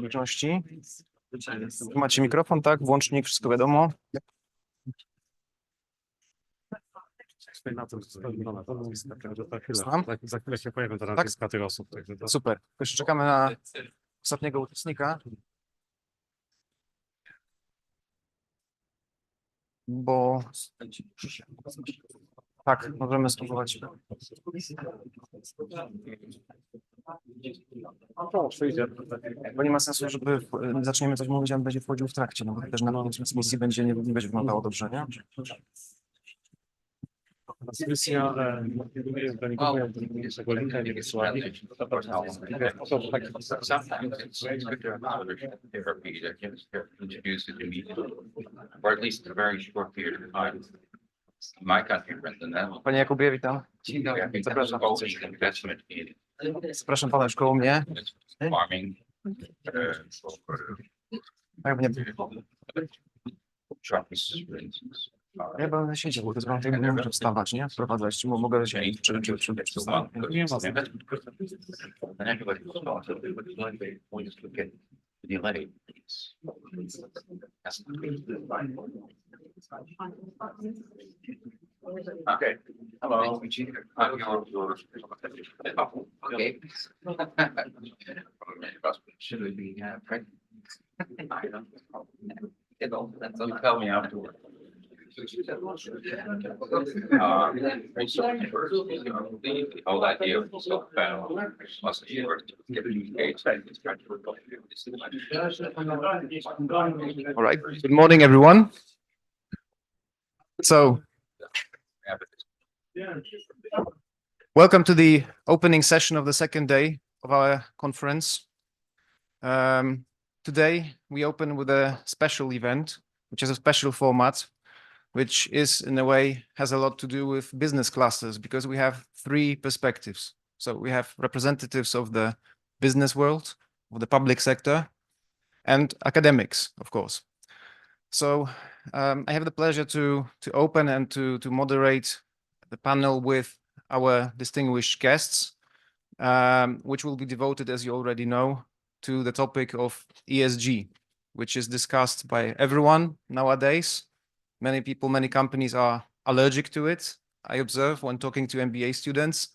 Części. Macie mikrofon, tak? Włącznik, wszystko wiadomo. Słucham? Za chwilę się pojawią teraz Tak? lista tych osób. Także to... Super. Jeszcze czekamy na ostatniego uczestnika. Bo tak, możemy spróbować. Bo nie ma sensu, żeby zaczniemy coś mówić, a on będzie wchodził w trakcie, no bo też na transmisji będzie nie będzie wyglądało dobrze, nie? Transmisja tego linka nie wysłali. Or at least a very short period of time. My country, Netherlands. Panie Jakubie, witam. Zapraszam. Investment in Zapraszam pana już koło mnie. farming, trucks, for instance. Ja będę siedział, bo to jest bardzo nie muszę wstawać, nie? Wprowadzać, mogę siedzieć, czy Nie ma. And everybody was also, they would like, we just look at the delay. Okay. Hello. I'm your okay. Should we be pregnant? I don't know. You tell me afterward. The whole idea of self-found must be worth All right. Good morning, everyone. So, welcome to the opening session of the second day of our conference. Today, we open with a special event, which is a special format, which is in a way has a lot to do with business clusters because we have three perspectives. So we have representatives of the business world, of the public sector, and academics, of course. So I have the pleasure to open and to moderate the panel with our distinguished guests, which will be devoted, as you already know, to the topic of ESG, which is discussed by everyone nowadays. Many people, many companies are allergic to it, I observe when talking to MBA students,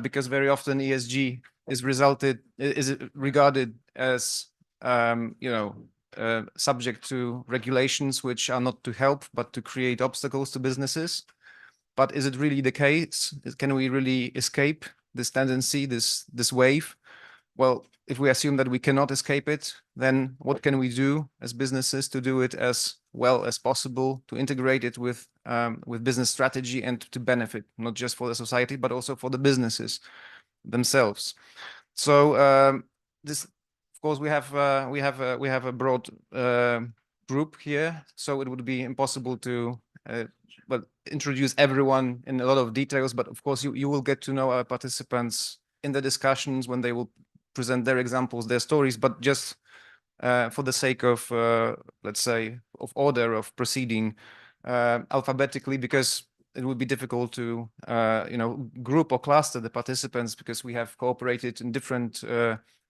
because very often ESG is regarded as subject to regulations which are not to help but to create obstacles to businesses. But is it really the case? Can we really escape this tendency, this wave? Well, if we assume that we cannot escape it, then what can we do as businesses to do it as well as possible, to integrate it with business strategy and to benefit not just for the society but also for the businesses themselves? So this, of course, we have a broad group here, so it would be impossible to introduce everyone in a lot of details. But of course, you will get to know our participants in the discussions when they will present their examples, their stories, but just for the sake of, let's say, of order of proceeding alphabetically, because it would be difficult to, group or cluster the participants because we have cooperated in different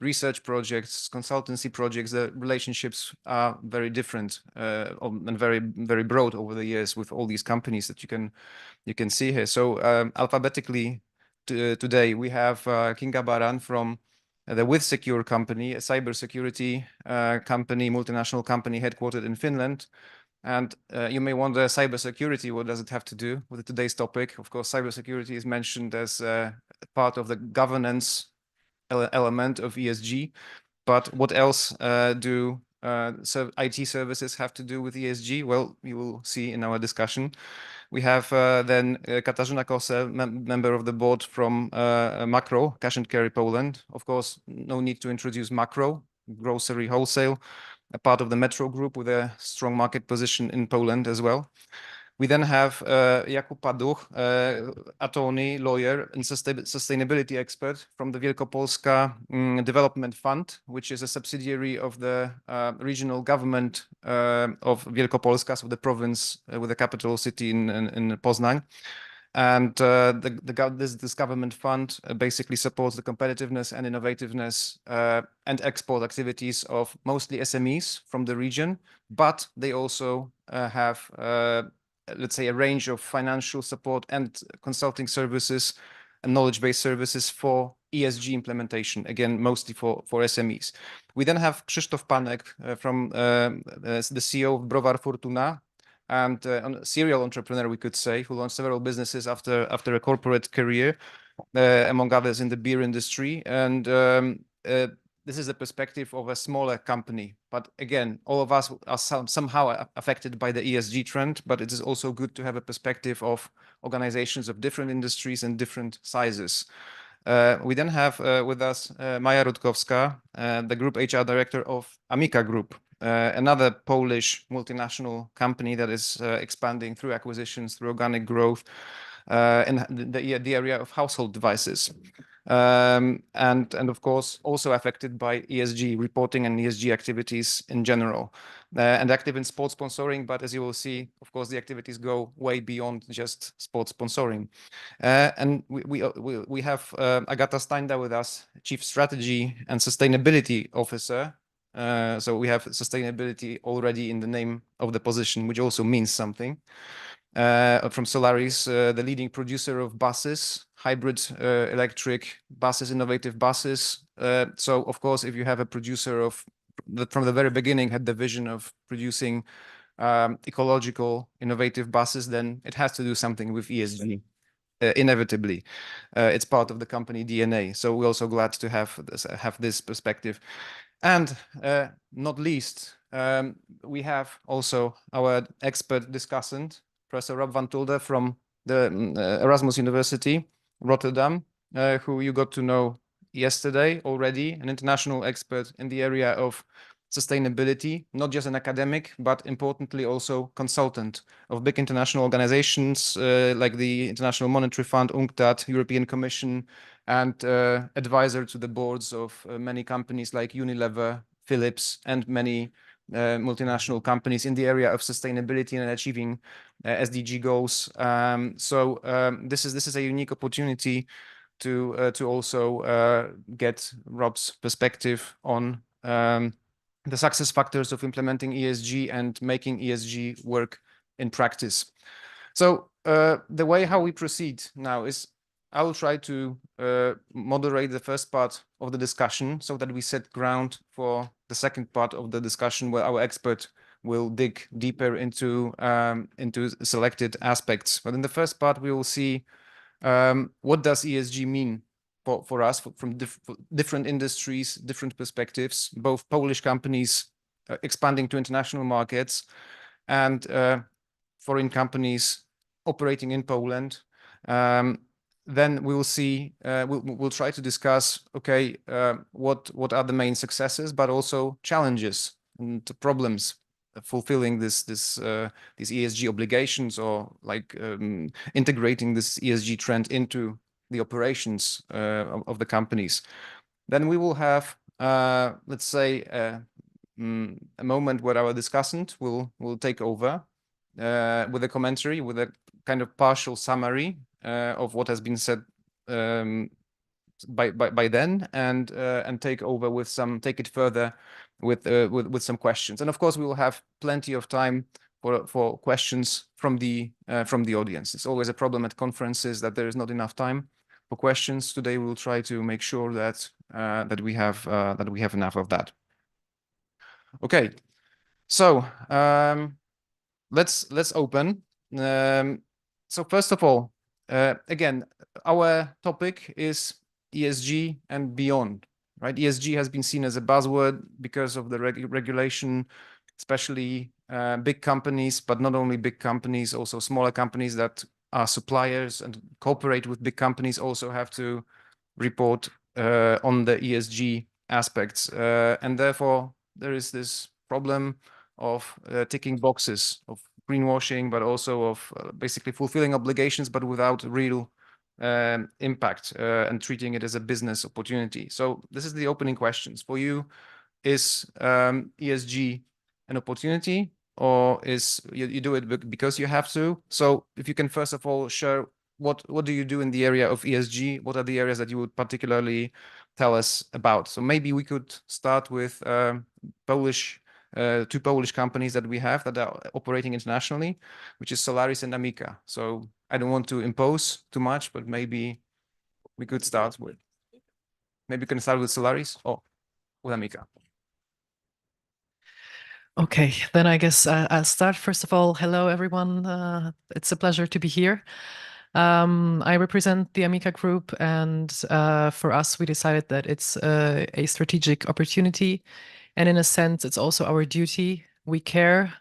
research projects, consultancy projects. The relationships are very different and very, very broad over the years with all these companies that you can see here. So alphabetically today we have Kinga Baran from the WithSecure company, a cybersecurity company, multinational company headquartered in Finland. And you may wonder, cybersecurity, what does it have to do with today's topic? Of course, cybersecurity is mentioned as part of the governance element of ESG. But what else do IT services have to do with ESG? Well, you will see in our discussion. We have then Katarzyna Kosel, member of the board from Makro, Cash and Carry Poland. Of course, no need to introduce Makro, grocery wholesale, a part of the Metro Group with a strong market position in Poland as well. We then have Jakub Paduch, attorney, lawyer, and sustainability expert from the Wielkopolska Development Fund, which is a subsidiary of the regional government of Wielkopolska, so the province with the capital city in Poznań. And this government fund basically supports the competitiveness and innovativeness and export activities of mostly SMEs from the region, but they also have, let's say, a range of financial support and consulting services and knowledge-based services for ESG implementation, again, mostly for SMEs. We then have Krzysztof Panek from the CEO of Browar Fortuna, and a serial entrepreneur, we could say, who launched several businesses after a corporate career, among others in the beer industry. And this is the perspective of a smaller company. But again, all of us are somehow affected by the ESG trend, but it is also good to have a perspective of organizations of different industries and different sizes. We then have with us Maja Rutkowska, the Group HR Director of Amica Group, another Polish multinational company that is expanding through acquisitions, through organic growth in the area of household devices. And of course, also affected by ESG reporting and ESG activities in general, and active in sports sponsoring. But as you will see, of course, the activities go way beyond just sports sponsoring. And we have Agata Steinda with us, Chief Strategy and Sustainability Officer. So we have sustainability already in the name of the position, which also means something. From Solaris, the leading producer of buses, hybrid electric buses, innovative buses. So of course, if you have a producer that from the very beginning had the vision of producing ecological, innovative buses, then it has to do something with ESG. Inevitably, it's part of the company DNA. So we're also glad to have this perspective. And not least, we have also our expert discussant, Professor Rob van Tulder from the Erasmus University, Rotterdam, who you got to know yesterday already, an international expert in the area of sustainability, not just an academic, but importantly also consultant of big international organizations like the International Monetary Fund, UNCTAD, European Commission, and advisor to the boards of many companies like Unilever, Philips, and many multinational companies in the area of sustainability and achieving SDG goals. So this is a unique opportunity to also get Rob's perspective on the success factors of implementing ESG and making ESG work in practice. So the way how we proceed now is I will try to moderate the first part of the discussion so that we set ground for the second part of the discussion, where our expert will dig deeper into selected aspects. But in the first part, we will see what does ESG mean for us from different industries, different perspectives, both Polish companies expanding to international markets and foreign companies operating in Poland. Then we will see, we'll try to discuss, okay, what are the main successes, but also challenges and problems fulfilling these ESG obligations, or like integrating this ESG trend into the operations of the companies. Then we will have, let's say, a moment where our discussant will take over with a commentary, with a kind of partial summary of what has been said by then, and take it further with some questions. And of course, we will have plenty of time for questions from the audience. It's always a problem at conferences that there is not enough time for questions. Today we will try to make sure that we have enough of that. Okay, so let's open. So first of all, again, our topic is ESG and beyond, right? ESG has been seen as a buzzword because of the regulation, especially big companies, but not only big companies, also smaller companies that are suppliers and cooperate with big companies also have to report on the ESG aspects. And therefore, there is this problem of ticking boxes, of greenwashing, but also of basically fulfilling obligations, but without real impact, and treating it as a business opportunity. So this is the opening questions for you. Is ESG an opportunity, or is you do it because you have to? So if you can first of all share what do you do in the area of ESG? What are the areas that you would particularly tell us about? So maybe we could start with two Polish companies that we have that are operating internationally, which is Solaris and Amica. So I don't want to impose too much, but maybe we could start with. Maybe we can start with Solaris or with Amica. Okay, then I guess I'll start. First of all, hello everyone. It's a pleasure to be here. I represent the Amica Group, and for us, we decided that it's a strategic opportunity, and in a sense, it's also our duty. We care.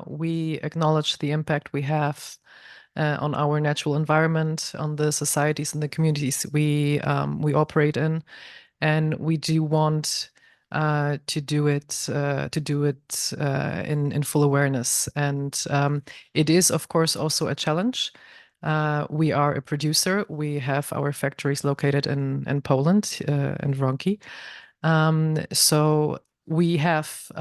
We acknowledge the impact we have on our natural environment, on the societies and the communities we operate in, and we do want to do it in full awareness. And it is, of course, also a challenge. We are a producer. We have our factories located in Poland, in Wronki. So we have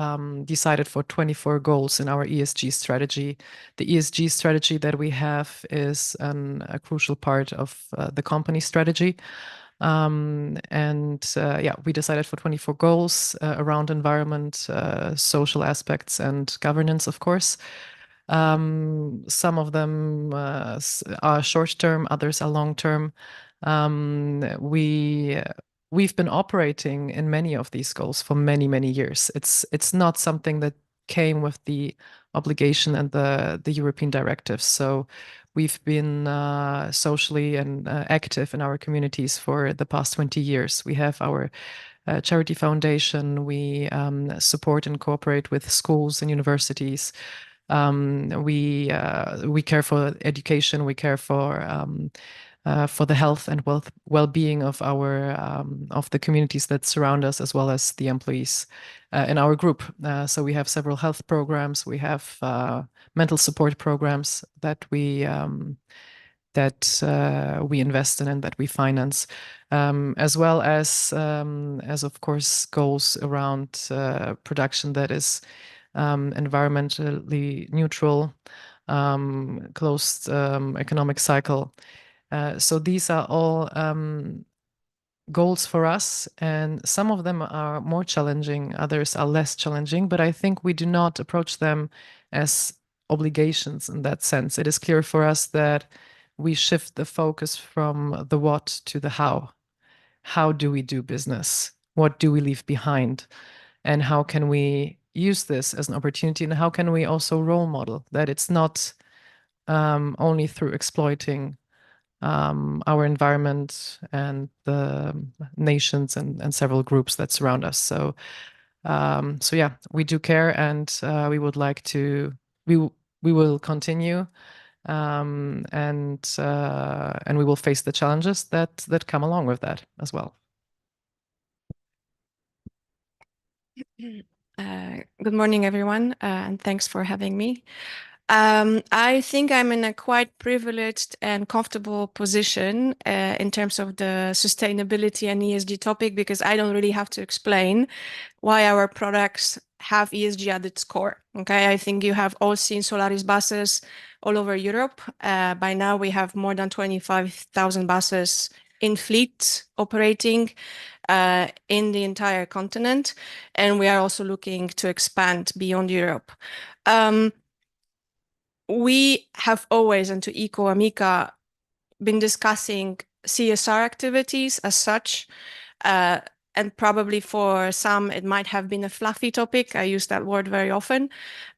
decided for 24 goals in our ESG strategy. The ESG strategy that we have is a crucial part of the company strategy. Yeah, we decided for 24 goals around environment, social aspects, and governance, of course. Some of them are short-term, others are long-term. We've been operating in many of these goals for many, many years. It's not something that came with the obligation and the European directives. So we've been socially and active in our communities for the past 20 years. We have our charity foundation. We support and cooperate with schools and universities. We care for education. We care for the health and well-being of the communities that surround us, as well as the employees in our group. So we have several health programs. We have mental support programs that we invest in and that we finance, as well as of course goals around production that is environmentally neutral, closed economic cycle. So these are all goals for us, and some of them are more challenging, others are less challenging, but I think we do not approach them as obligations in that sense. It is clear for us that we shift the focus from the what to the how. How do we do business? What do we leave behind? And how can we use this as an opportunity? And how can we also role model that it's not only through exploiting our environment and the nations and several groups that surround us. So yeah, we do care, and we would like to. We will continue, and we will face the challenges that come along with that as well. Good morning, everyone, and thanks for having me. I think I'm in a quite privileged and comfortable position in terms of the sustainability and ESG topic, because I don't really have to explain why our products have ESG at its core. Okay, I think you have all seen Solaris buses all over Europe. By now, we have more than 25,000 buses in fleet operating in the entire continent, and we are also looking to expand beyond Europe. We have always, and to echo Amica, been discussing CSR activities as such, and probably for some it might have been a fluffy topic. I use that word very often.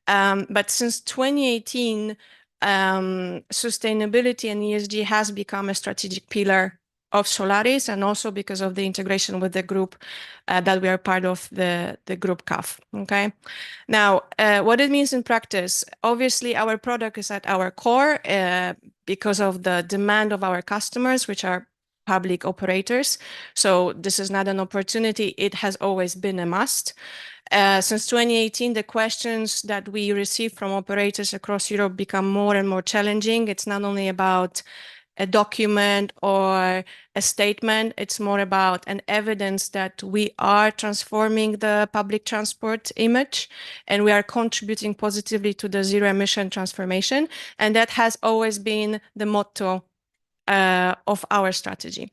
But since 2018, sustainability and ESG has become a strategic pillar of Solaris, and also because of the integration with the group that we are part of, the group CAF. Okay. Now, what it means in practice, obviously our product is at our core because of the demand of our customers, which are public operators. So this is not an opportunity, it has always been a must. Since 2018, the questions that we receive from operators across Europe become more and more challenging. It's not only about a document or a statement, it's more about an evidence that we are transforming the public transport image and we are contributing positively to the zero emission transformation. And that has always been the motto of our strategy.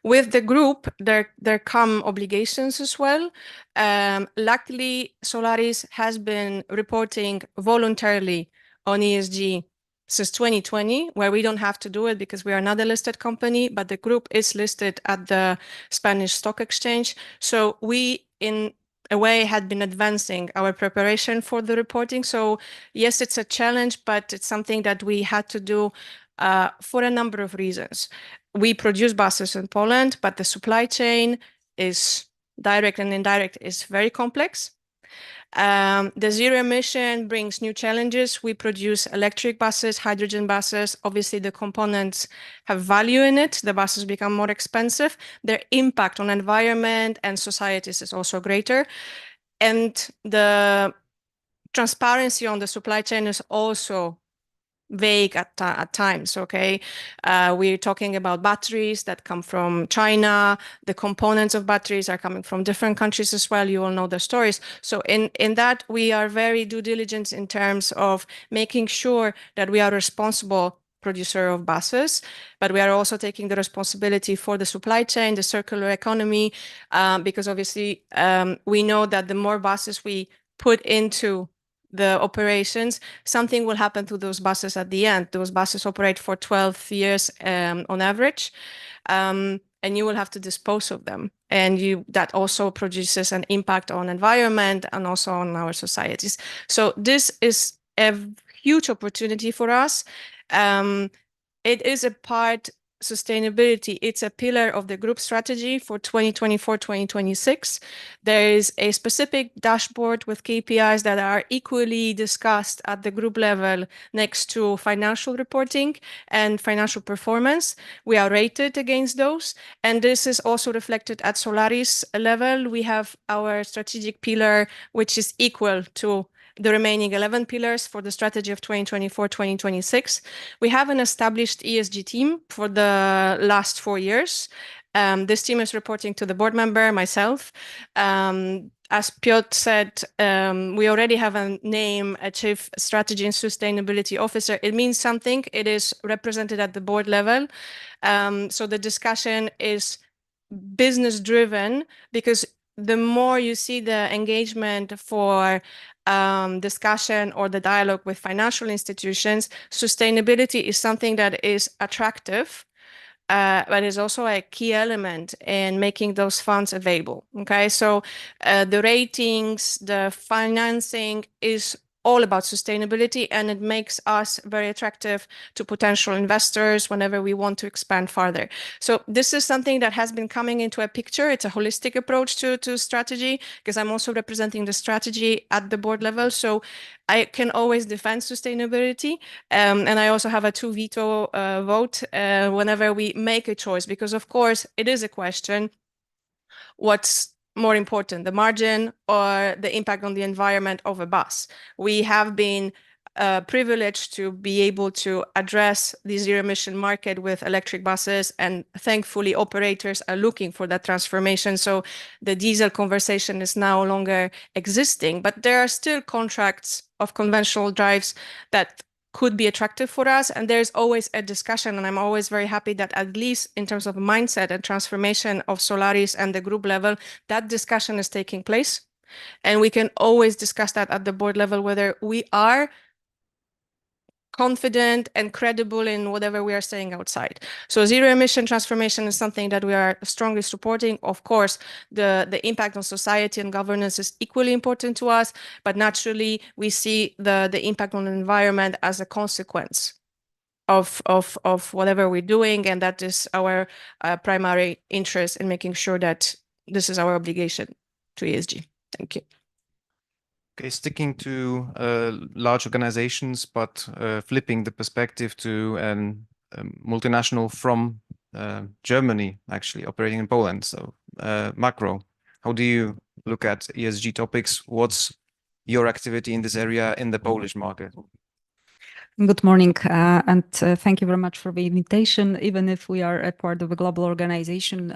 With the group, there come obligations as well. Luckily, Solaris has been reporting voluntarily on ESG since 2020, where we don't have to do it because we are not a listed company, but the group is listed at the Spanish Stock Exchange. So we, in a way, had been advancing our preparation for the reporting. So yes, it's a challenge, but it's something that we had to do for a number of reasons. We produce buses in Poland, but the supply chain is direct and indirect is very complex. The zero emission brings new challenges. We produce electric buses, hydrogen buses. Obviously, the components have value in it. The buses become more expensive. Their impact on environment and societies is also greater. And the transparency on the supply chain is also vague at times, okay? We're talking about batteries that come from China. The components of batteries are coming from different countries as well. You all know the stories. So in that, we are very due diligent in terms of making sure that we are responsible producer of buses, but we are also taking the responsibility for the supply chain, the circular economy, because obviously we know that the more buses we put into the operations, something will happen to those buses at the end. Those buses operate for 12 years on average, and you will have to dispose of them. And that also produces an impact on environment and also on our societies. So this is a huge opportunity for us. It is a part sustainability. It's a pillar of the group strategy for 2024-2026. There is a specific dashboard with KPIs that are equally discussed at the group level next to financial reporting and financial performance. We are rated against those. And this is also reflected at Solaris level. We have our strategic pillar, which is equal to the remaining 11 pillars for the strategy of 2024-2026. We have an established ESG team for the last 4 years. This team is reporting to the board member, myself. As Piotr said, we already have a name, a Chief Strategy and Sustainability Officer. It means something. It is represented at the board level. So the discussion is business driven because the more you see the engagement for discussion or the dialogue with financial institutions, sustainability is something that is attractive, but is also a key element in making those funds available. Okay, so the ratings, the financing is all about sustainability, and it makes us very attractive to potential investors whenever we want to expand further. So this is something that has been coming into a picture. It's a holistic approach to strategy, because I'm also representing the strategy at the board level. So I can always defend sustainability. And I also have a 2 veto vote whenever we make a choice, because of course it is a question, what's more important, the margin or the impact on the environment of a bus? We have been privileged to be able to address the zero emission market with electric buses, and thankfully operators are looking for that transformation. So the diesel conversation is no longer existing, but there are still contracts of conventional drives that could be attractive for us. And there's always a discussion, and I'm always very happy that at least in terms of mindset and transformation of Solaris and the group level, that discussion is taking place. And we can always discuss that at the board level, whether we are confident and credible in whatever we are saying outside. So zero emission transformation is something that we are strongly supporting. Of course, the impact on society and governance is equally important to us, but naturally we see the impact on the environment as a consequence of whatever we're doing, and that is our primary interest in making sure that this is our obligation to ESG. Thank you. Okay, sticking to large organizations, but flipping the perspective to a multinational from Germany, actually operating in Poland. So Makro, how do you look at ESG topics? What's your activity in this area in the Polish market? Good morning, and thank you very much for the invitation. Even if we are a part of a global organization,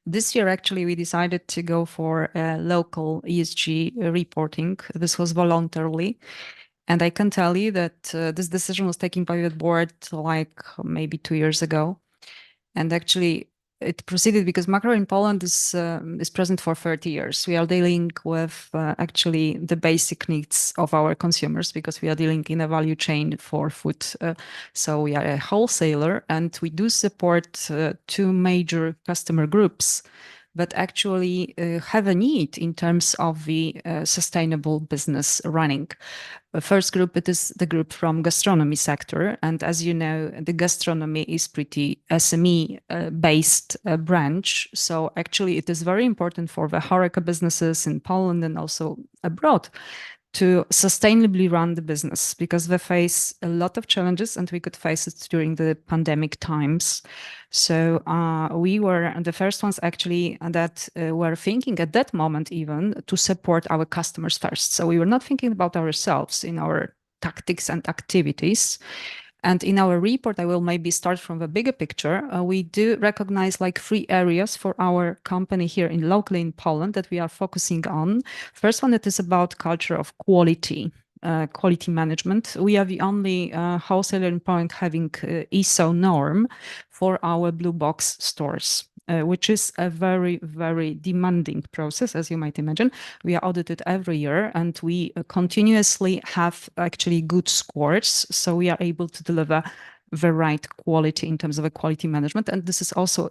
this year, actually, we decided to go for local ESG reporting. This was voluntarily. And I can tell you that this decision was taken by the board like maybe 2 years ago. And actually, it proceeded because Makro in Poland is present for 30 years. We are dealing with actually the basic needs of our consumers because we are dealing in a value chain for food. So we are a wholesaler and we do support 2 major customer groups, but actually have a need in terms of the sustainable business running. The first group, it is the group from gastronomy sector. And as you know, the gastronomy is pretty SME based branch. So actually it is very important for the HoReCa businesses in Poland and also abroad to sustainably run the business because they face a lot of challenges and we could face it during the pandemic times. So we were the first ones actually that were thinking at that moment even to support our customers first. So we were not thinking about ourselves in our tactics and activities. And in our report, I will maybe start from the bigger picture. We do recognize like 3 areas for our company here locally in Poland that we are focusing on. First one, it is about culture of quality. Quality management. We are the only wholesaler in Poland having ISO norm for our blue box stores. Which is a very, very demanding process, as you might imagine. We are audited every year and we continuously have actually good scores. So we are able to deliver the right quality in terms of a quality management. And this is also,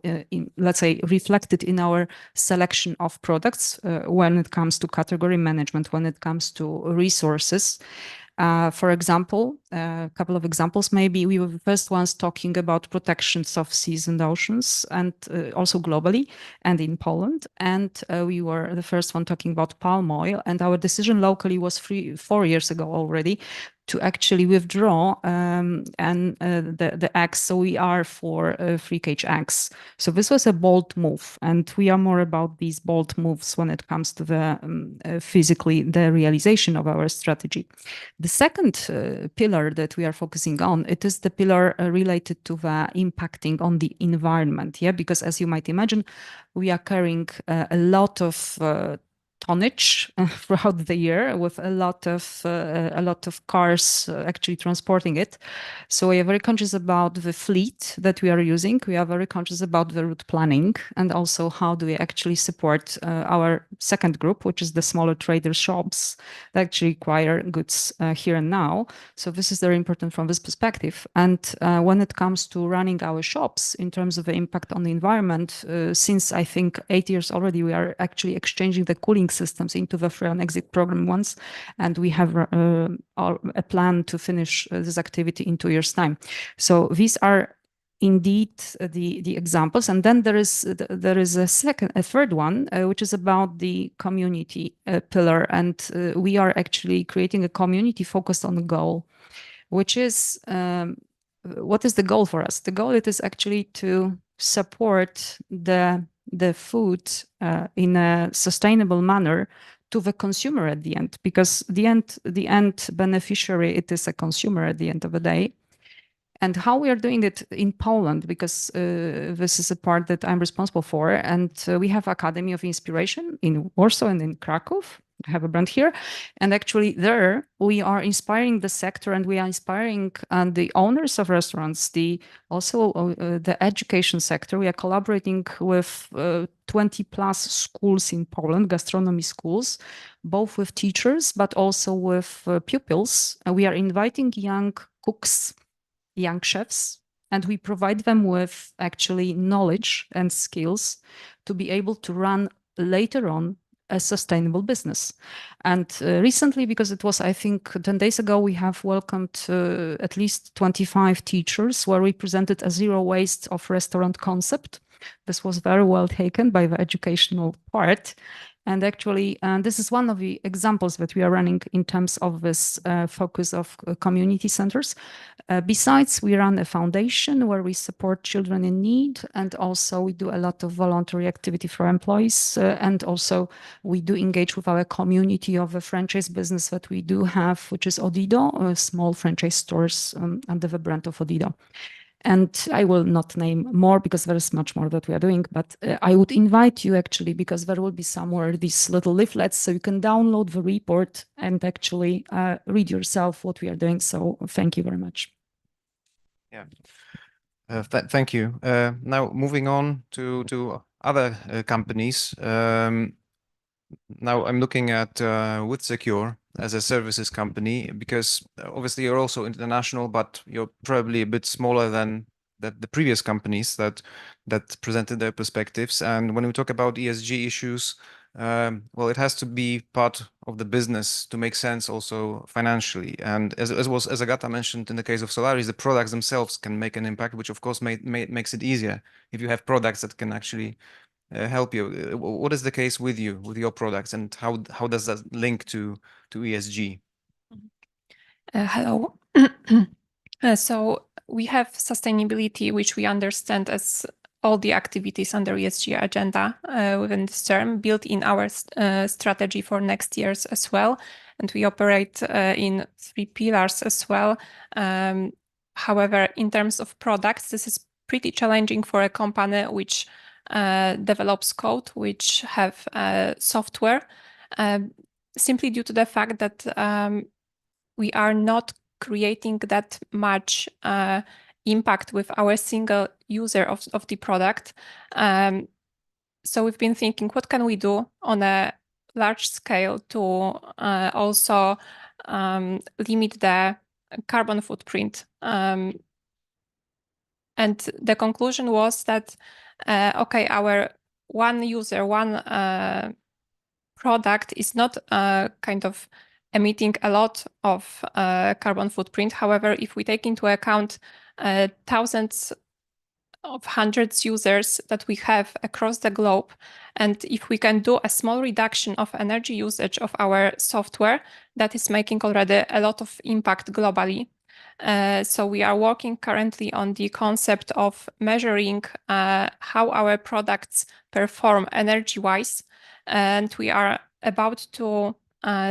let's say, reflected in our selection of products when it comes to category management, when it comes to resources. For example, a couple of examples, maybe we were the first ones talking about protections of seas and oceans and also globally and in Poland. And we were the first one talking about palm oil. And our decision locally was 4 years ago already to actually withdraw the eggs. So we are for free cage eggs. So this was a bold move. And we are more about these bold moves when it comes to the physically the realization of our strategy. The second pillar that we are focusing on, it is the pillar related to the impacting on the environment. Yeah, because as you might imagine, we are carrying a lot of tonnage throughout the year with a lot of cars actually transporting it. So we are very conscious about the fleet that we are using. We are very conscious about the route planning and also how do we actually support our second group, which is the smaller trader shops that actually require goods here and now. So this is very important from this perspective. And when it comes to running our shops in terms of the impact on the environment, since I think 8 years already, we are actually exchanging the cooling systems into the free on exit program once, and we have a plan to finish this activity in 2 years' time. So these are indeed the examples, and then there is a third one, which is about the community pillar, and we are actually creating a community focused on the goal, which is what is the goal for us? The goal it is actually to support the food in a sustainable manner to the consumer at the end, because the end beneficiary, it is a consumer at the end of the day. And how we are doing it in Poland, because this is a part that I'm responsible for, and we have Academy of Inspiration in Warsaw and in Krakow. I have a brand here, and actually there we are inspiring the sector, and we are inspiring the owners of restaurants, also the education sector. We are collaborating with 20 plus schools in Poland, gastronomy schools, both with teachers but also with pupils. We are inviting young cooks, young chefs, and we provide them with actually knowledge and skills to be able to run later on a sustainable business. And recently, because it was, I think, 10 days ago, we have welcomed at least 25 teachers where we presented a zero waste of restaurant concept. This was very well taken by the educational part. And actually, this is one of the examples that we are running in terms of this focus of community centers. Besides, we run a foundation where we support children in need, and also we do a lot of voluntary activity for employees. And also we do engage with our community of a franchise business that we do have, which is Odido, small franchise stores under the brand of Odido. And I will not name more because there is much more that we are doing, but I would invite you actually, because there will be somewhere these little leaflets, so you can download the report and actually read yourself what we are doing. So thank you very much. Yeah. Thank you. Now moving on to other companies. Now I'm looking at WithSecure as a services company, because obviously you're also international, but you're probably a bit smaller than the previous companies that presented their perspectives. And when we talk about ESG issues, well, it has to be part of the business to make sense also financially. And as Agata mentioned, in the case of Solaris, the products themselves can make an impact, which of course makes it easier if you have products that can actually help you. What is the case with your products, and how does that link to ESG? Hello. So we have sustainability, which we understand as all the activities under ESG agenda within this term, built in our strategy for next years as well. And we operate in 3 pillars as well. However, in terms of products, this is pretty challenging for a company which develops code, which have software, simply due to the fact that we are not creating that much impact with our single user of the product. So we've been thinking, what can we do on a large scale to also limit the carbon footprint? And the conclusion was that, okay, our one user, one product is not kind of emitting a lot of carbon footprint. However, if we take into account thousands of hundreds users that we have across the globe, and if we can do a small reduction of energy usage of our software, that is making already a lot of impact globally. So we are working currently on the concept of measuring how our products perform energy-wise, and we are about to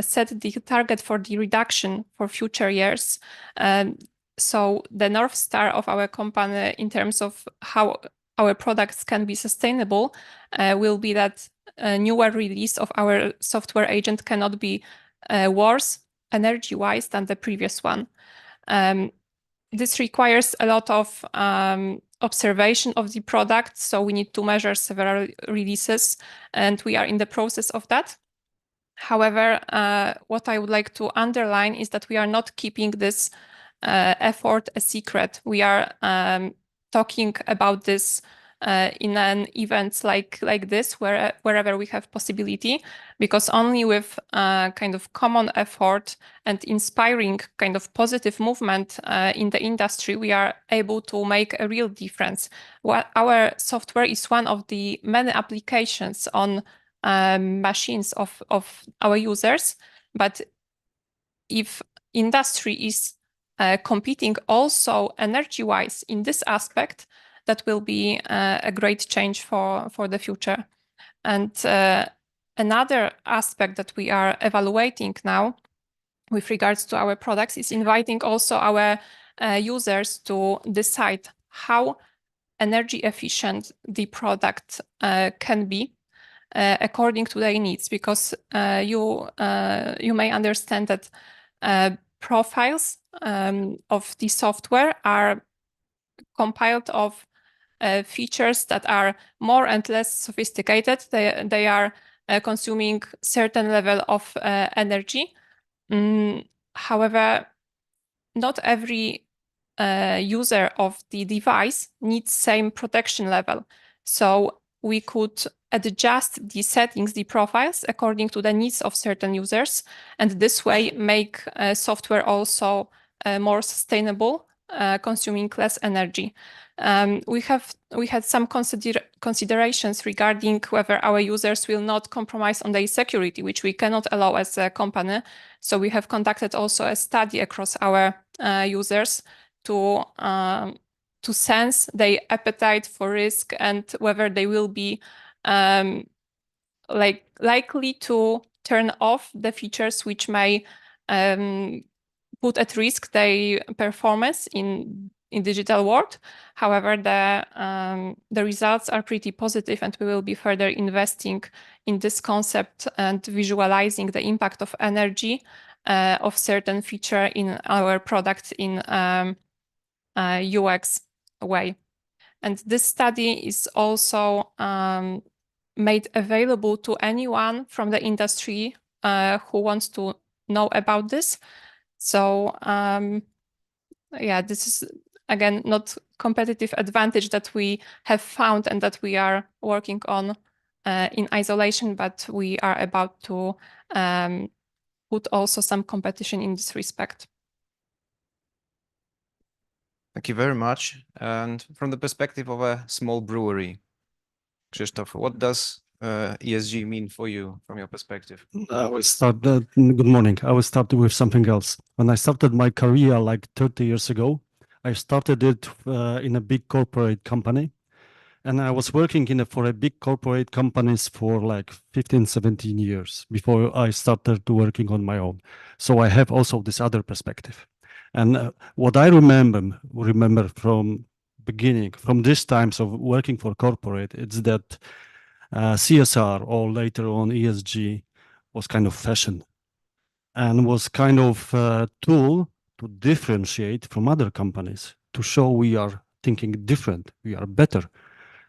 set the target for the reduction for future years. So the North Star of our company in terms of how our products can be sustainable will be that a newer release of our software agent cannot be worse energy-wise than the previous one. This requires a lot of observation of the product, so we need to measure several releases, and we are in the process of that. However, what I would like to underline is that we are not keeping this effort a secret. We are talking about this in an events like this, wherever we have possibility, because only with kind of common effort and inspiring kind of positive movement in the industry, we are able to make a real difference. Our software is one of the many applications on machines of our users, but if industry is competing also energy-wise in this aspect, that will be a great change for the future. And another aspect that we are evaluating now with regards to our products is inviting also our users to decide how energy efficient the product can be according to their needs, because you may understand that profiles of the software are compiled of features that are more and less sophisticated. They are consuming certain level of energy. However, not every user of the device needs same protection level. So we could adjust the settings, the profiles, according to the needs of certain users, and this way make software also more sustainable, consuming less energy. We had some considerations regarding whether our users will not compromise on their security, which we cannot allow as a company. So we have conducted also a study across our users to sense their appetite for risk and whether they will be likely to turn off the features which may put at risk their performance in in digital world. However, the results are pretty positive, and we will be further investing in this concept and visualizing the impact of energy of certain feature in our product in UX way. And this study is also made available to anyone from the industry who wants to know about this. So yeah, this is again not competitive advantage that we have found and that we are working on in isolation, but we are about to put also some competition in this respect. Thank you very much. And from the perspective of a small brewery, Krzysztof, what does ESG mean for you from your perspective? I will start. Good morning. I will start with something else. When I started my career like 30 years ago, I started it in a big corporate company. And I was working for a big corporate companies for like 15, 17 years before I started working on my own. So I have also this other perspective. And what I remember from beginning, from these times of working for corporate, it's that CSR or later on ESG was kind of fashion and was kind of a tool to differentiate from other companies, to show we are thinking different, we are better.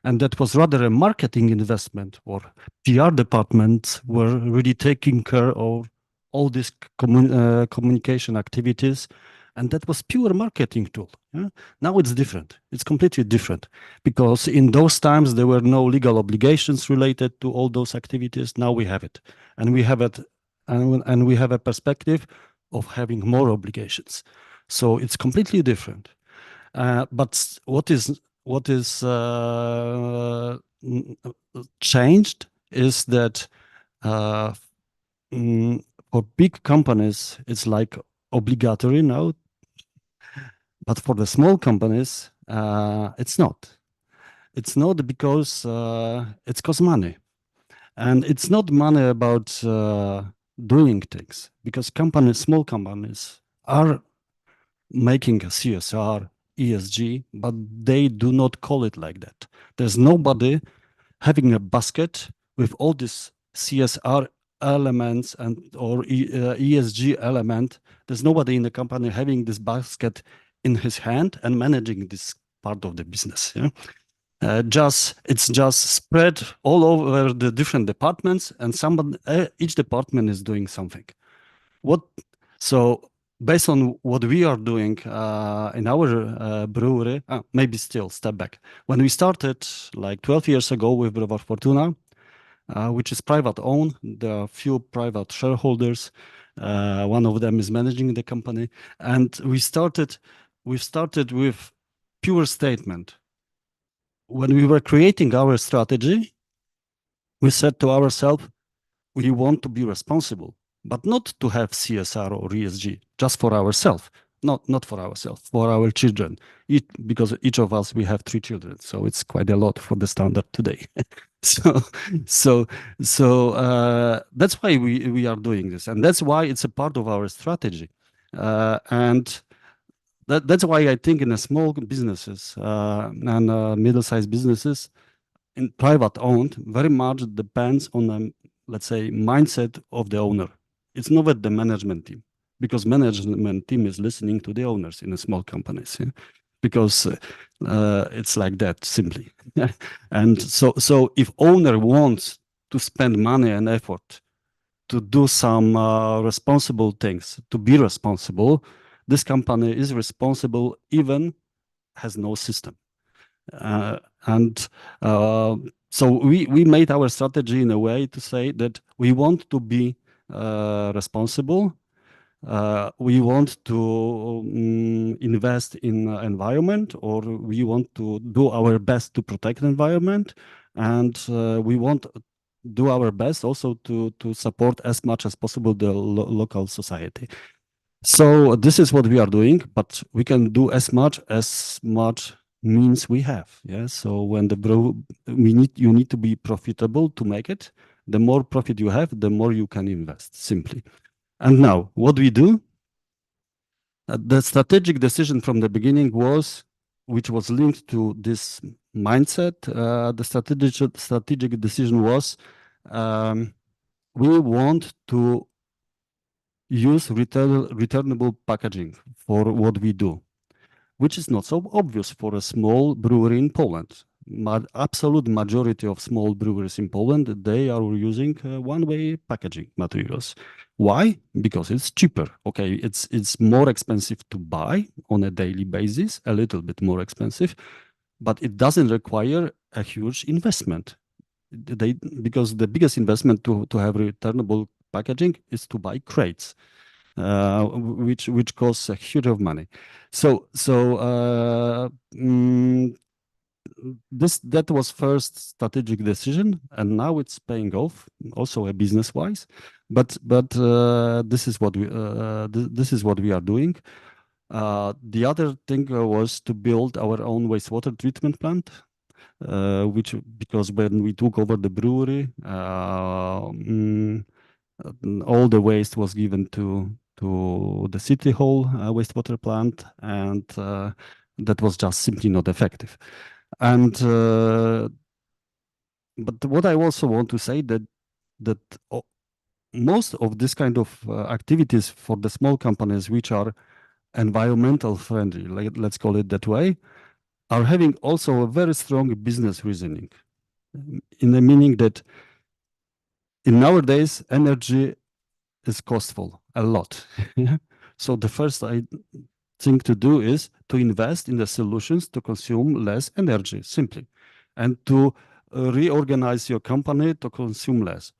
And that was rather a marketing investment, or PR departments were really taking care of all these communication activities. And that was pure marketing tool. Yeah? Now it's different. It's completely different, because in those times there were no legal obligations related to all those activities. Now we have it, and we have it, and we have a perspective of having more obligations. So it's completely different. But what is changed is that for big companies it's like obligatory now, but for the small companies it's not. It's not, because it costs money, and it's not money about doing things, because small companies are making a CSR, ESG, but they do not call it like that. There's nobody having a basket with all these CSR elements or ESG element. There's nobody in the company having this basket in his hand and managing this part of the business. Yeah? It's just spread all over the different departments, and each department is doing something. So based on what we are doing in our brewery, maybe still step back. When we started like 12 years ago with Browar Fortuna, which is private owned, there are few private shareholders. One of them is managing the company, and we started with pure statement. When we were creating our strategy, we said to ourselves, we want to be responsible, but not to have CSR or ESG just for ourselves, not for ourselves, for our children. Because each of us, we have 3 children, so it's quite a lot for the standard today. so that's why we are doing this, and that's why it's a part of our strategy, and that's why I think in the small businesses and middle-sized businesses, in private owned, very much depends on the, let's say, mindset of the owner. It's not with the management team, because management team is listening to the owners in the small companies, yeah? Because it's like that simply. And so if owner wants to spend money and effort to do some responsible things, to be responsible, this company is responsible, even has no system. So we made our strategy in a way to say that we want to be responsible. We want to invest in environment, or we want to do our best to protect the environment, and we want to do our best also to support as much as possible the local society. So this is what we are doing, but we can do as much means we have. Yeah. So when you need to be profitable to make it. The more profit you have, the more you can invest, simply. And now, what we do? The strategic decision from the beginning was which was linked to this mindset, the strategic decision was we want to use returnable packaging for what we do, which is not so obvious for a small brewery in Poland. Absolute majority of small breweries in Poland, they are using one-way packaging materials. Why? Because it's cheaper. Okay, it's more expensive to buy on a daily basis, a little bit more expensive, but it doesn't require a huge investment. Because the biggest investment to have returnable packaging is to buy crates, which costs a huge of money. That was first strategic decision, and now it's paying off, also a business wise. But this is what we are doing. The other thing was to build our own wastewater treatment plant, because when we took over the brewery, all the waste was given to the city hall wastewater plant, and that was just simply not effective. And but what I also want to say that most of this kind of activities for the small companies which are environmental friendly, let's call it that way, are having also a very strong business reasoning, in the meaning that in nowadays energy is costful a lot. So the first thing to do is to invest in the solutions to consume less energy, simply, and to reorganize your company to consume less.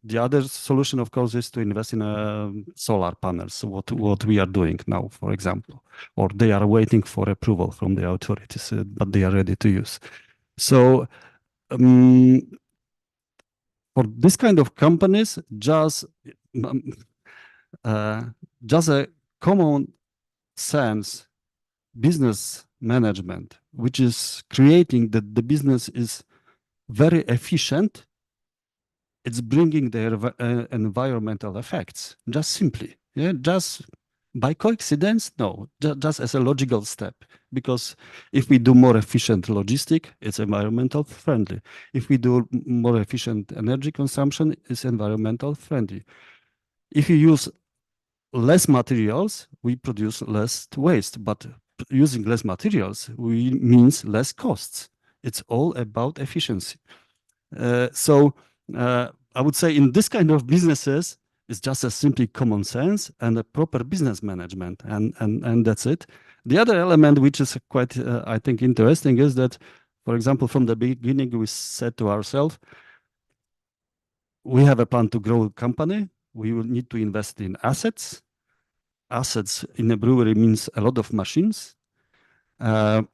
The other solution, of course, is to invest in solar panels, what we are doing now, for example, or they are waiting for approval from the authorities, but they are ready to use. So for this kind of companies, just a common sense business management, which is creating that the business is very efficient, it's bringing their environmental effects, just simply, just by coincidence, no, just as a logical step, because if we do more efficient logistic, it's environmental friendly. If we do more efficient energy consumption, it's environmental friendly. If you use less materials, we produce less waste, but using less materials means less costs. It's all about efficiency. So I would say in this kind of businesses, it's just a simply common sense and a proper business management, and that's it. The other element, which is quite, I think, interesting, is that, for example, from the beginning, we said to ourselves, we have a plan to grow a company. We will need to invest in assets. Assets in a brewery means a lot of machines. And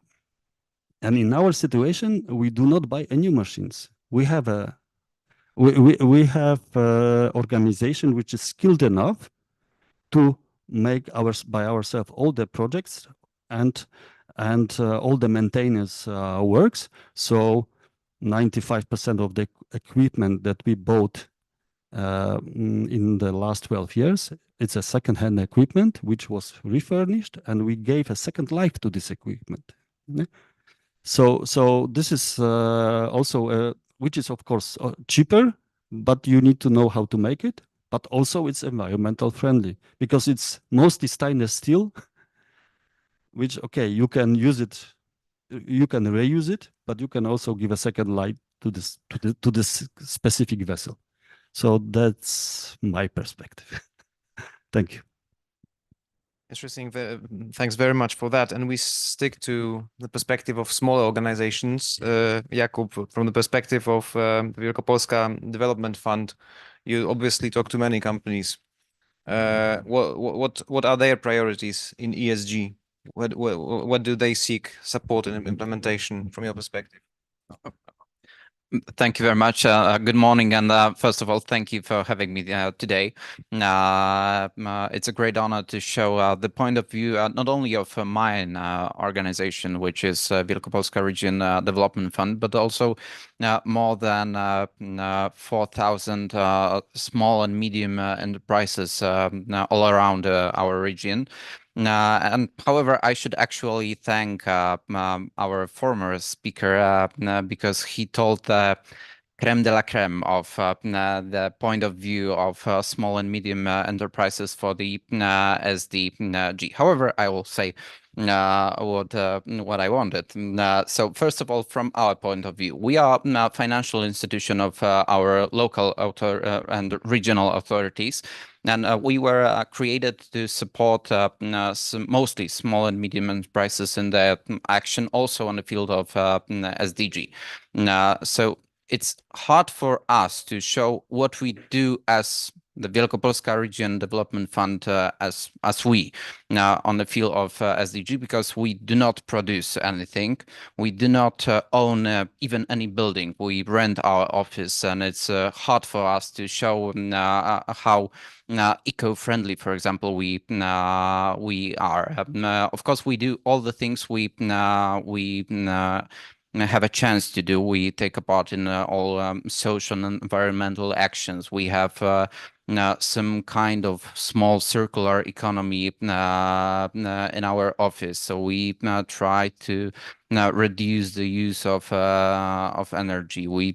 in our situation, we do not buy any machines. We have organization which is skilled enough to make by ourselves all the projects and all the maintenance works. So 95% of the equipment that we bought in the last 12 years, it's a second-hand equipment which was refurnished, and we gave a second life to this equipment. So this is also which is of course cheaper, but you need to know how to make it. But also it's environmental friendly because it's mostly stainless steel, which, okay, you can use it, you can reuse it, but you can also give a second life to this specific vessel. So that's my perspective. Thank you. Interesting. Thanks very much for that. And we stick to the perspective of smaller organizations. Jakub, from the perspective of the Wielkopolska Development Fund, you obviously talk to many companies. What are their priorities in ESG? What do they seek support and implementation from your perspective? Thank you very much. Good morning. And first of all, thank you for having me today. It's a great honor to show the point of view, not only of mine organization, which is Wielkopolska Region Development Fund, but also more than 4,000 small and medium enterprises all around our region. And however, I should actually thank our former speaker because he told the creme de la creme of the point of view of small and medium enterprises for the SDG. However, I will say what I wanted. So first of all, from our point of view, we are a financial institution of our local and regional authorities. And we were created to support mostly small and medium enterprises in their action, also on the field of SDG. So it's hard for us to show what we do as the Wielkopolska Region Development Fund as we on the field of SDG, because we do not produce anything. We do not own even any building. We rent our office, and it's hard for us to show how eco-friendly, for example, we are. Of course, we do all the things we have a chance to do. We take a part in all social and environmental actions. We have some kind of small circular economy in our office. So we try to reduce the use of energy. We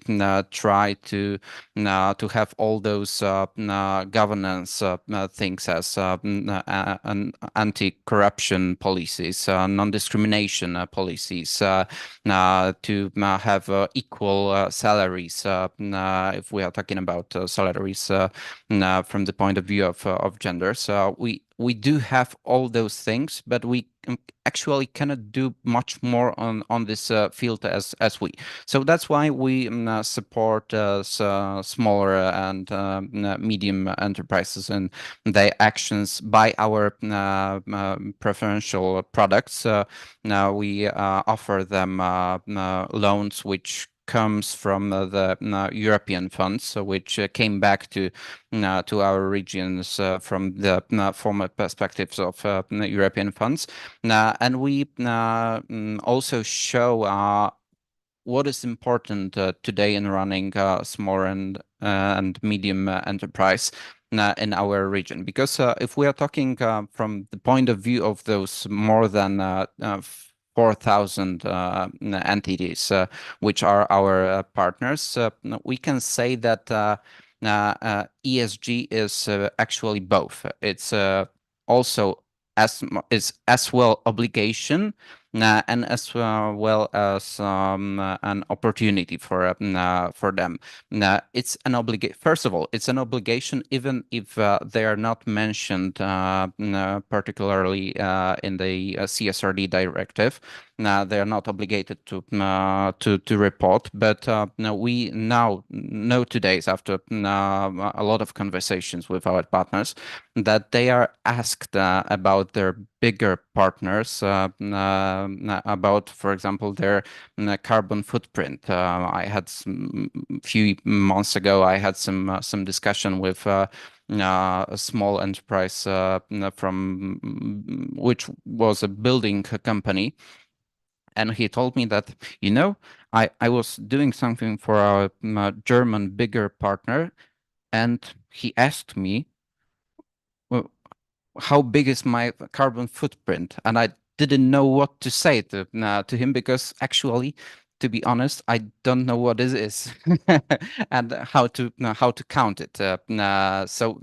try to have all those governance things as anti-corruption policies, non-discrimination policies, to have equal salaries. If we are talking about salaries from the point of view of gender, so we do have all those things, but we actually cannot do much more on this field as we. So that's why we support smaller and medium enterprises and their actions by our preferential products. Now we offer them loans which comes from the European funds, which came back to our regions from the former perspectives of European funds. And we also show what is important today in running small and medium enterprise in our region. Because if we are talking from the point of view of those more than 4,000 entities, which are our partners, we can say that ESG is actually both. It's also as well obligation and as well as an opportunity for them. It's an obligation. First of all, it's an obligation, even if they are not mentioned particularly in the CSRD directive. They are not obligated to report, but we now know today, after a lot of conversations with our partners, that they are asked about their bigger partners, about, for example, their carbon footprint. I had a few months ago, I had some discussion with a small enterprise from which was a building company. And he told me that, I was doing something for our German bigger partner, and he asked me, well, how big is my carbon footprint? And I didn't know what to say to him, because actually, to be honest, I don't know what it is and how to count it. So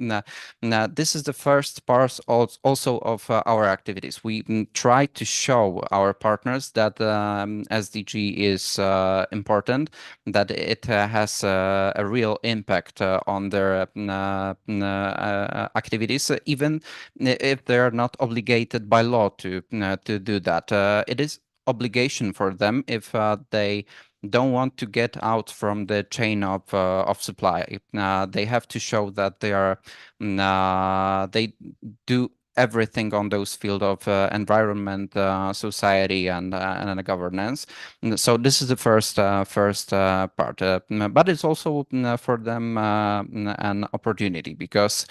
this is the first part also of our activities. We try to show our partners that SDG is important, that it has a real impact on their activities, even if they are not obligated by law to do that. It is obligation for them if they don't want to get out from the chain of supply. They have to show that they do everything on those field of environment, society, and governance. So this is the first part, but it's also for them an opportunity, because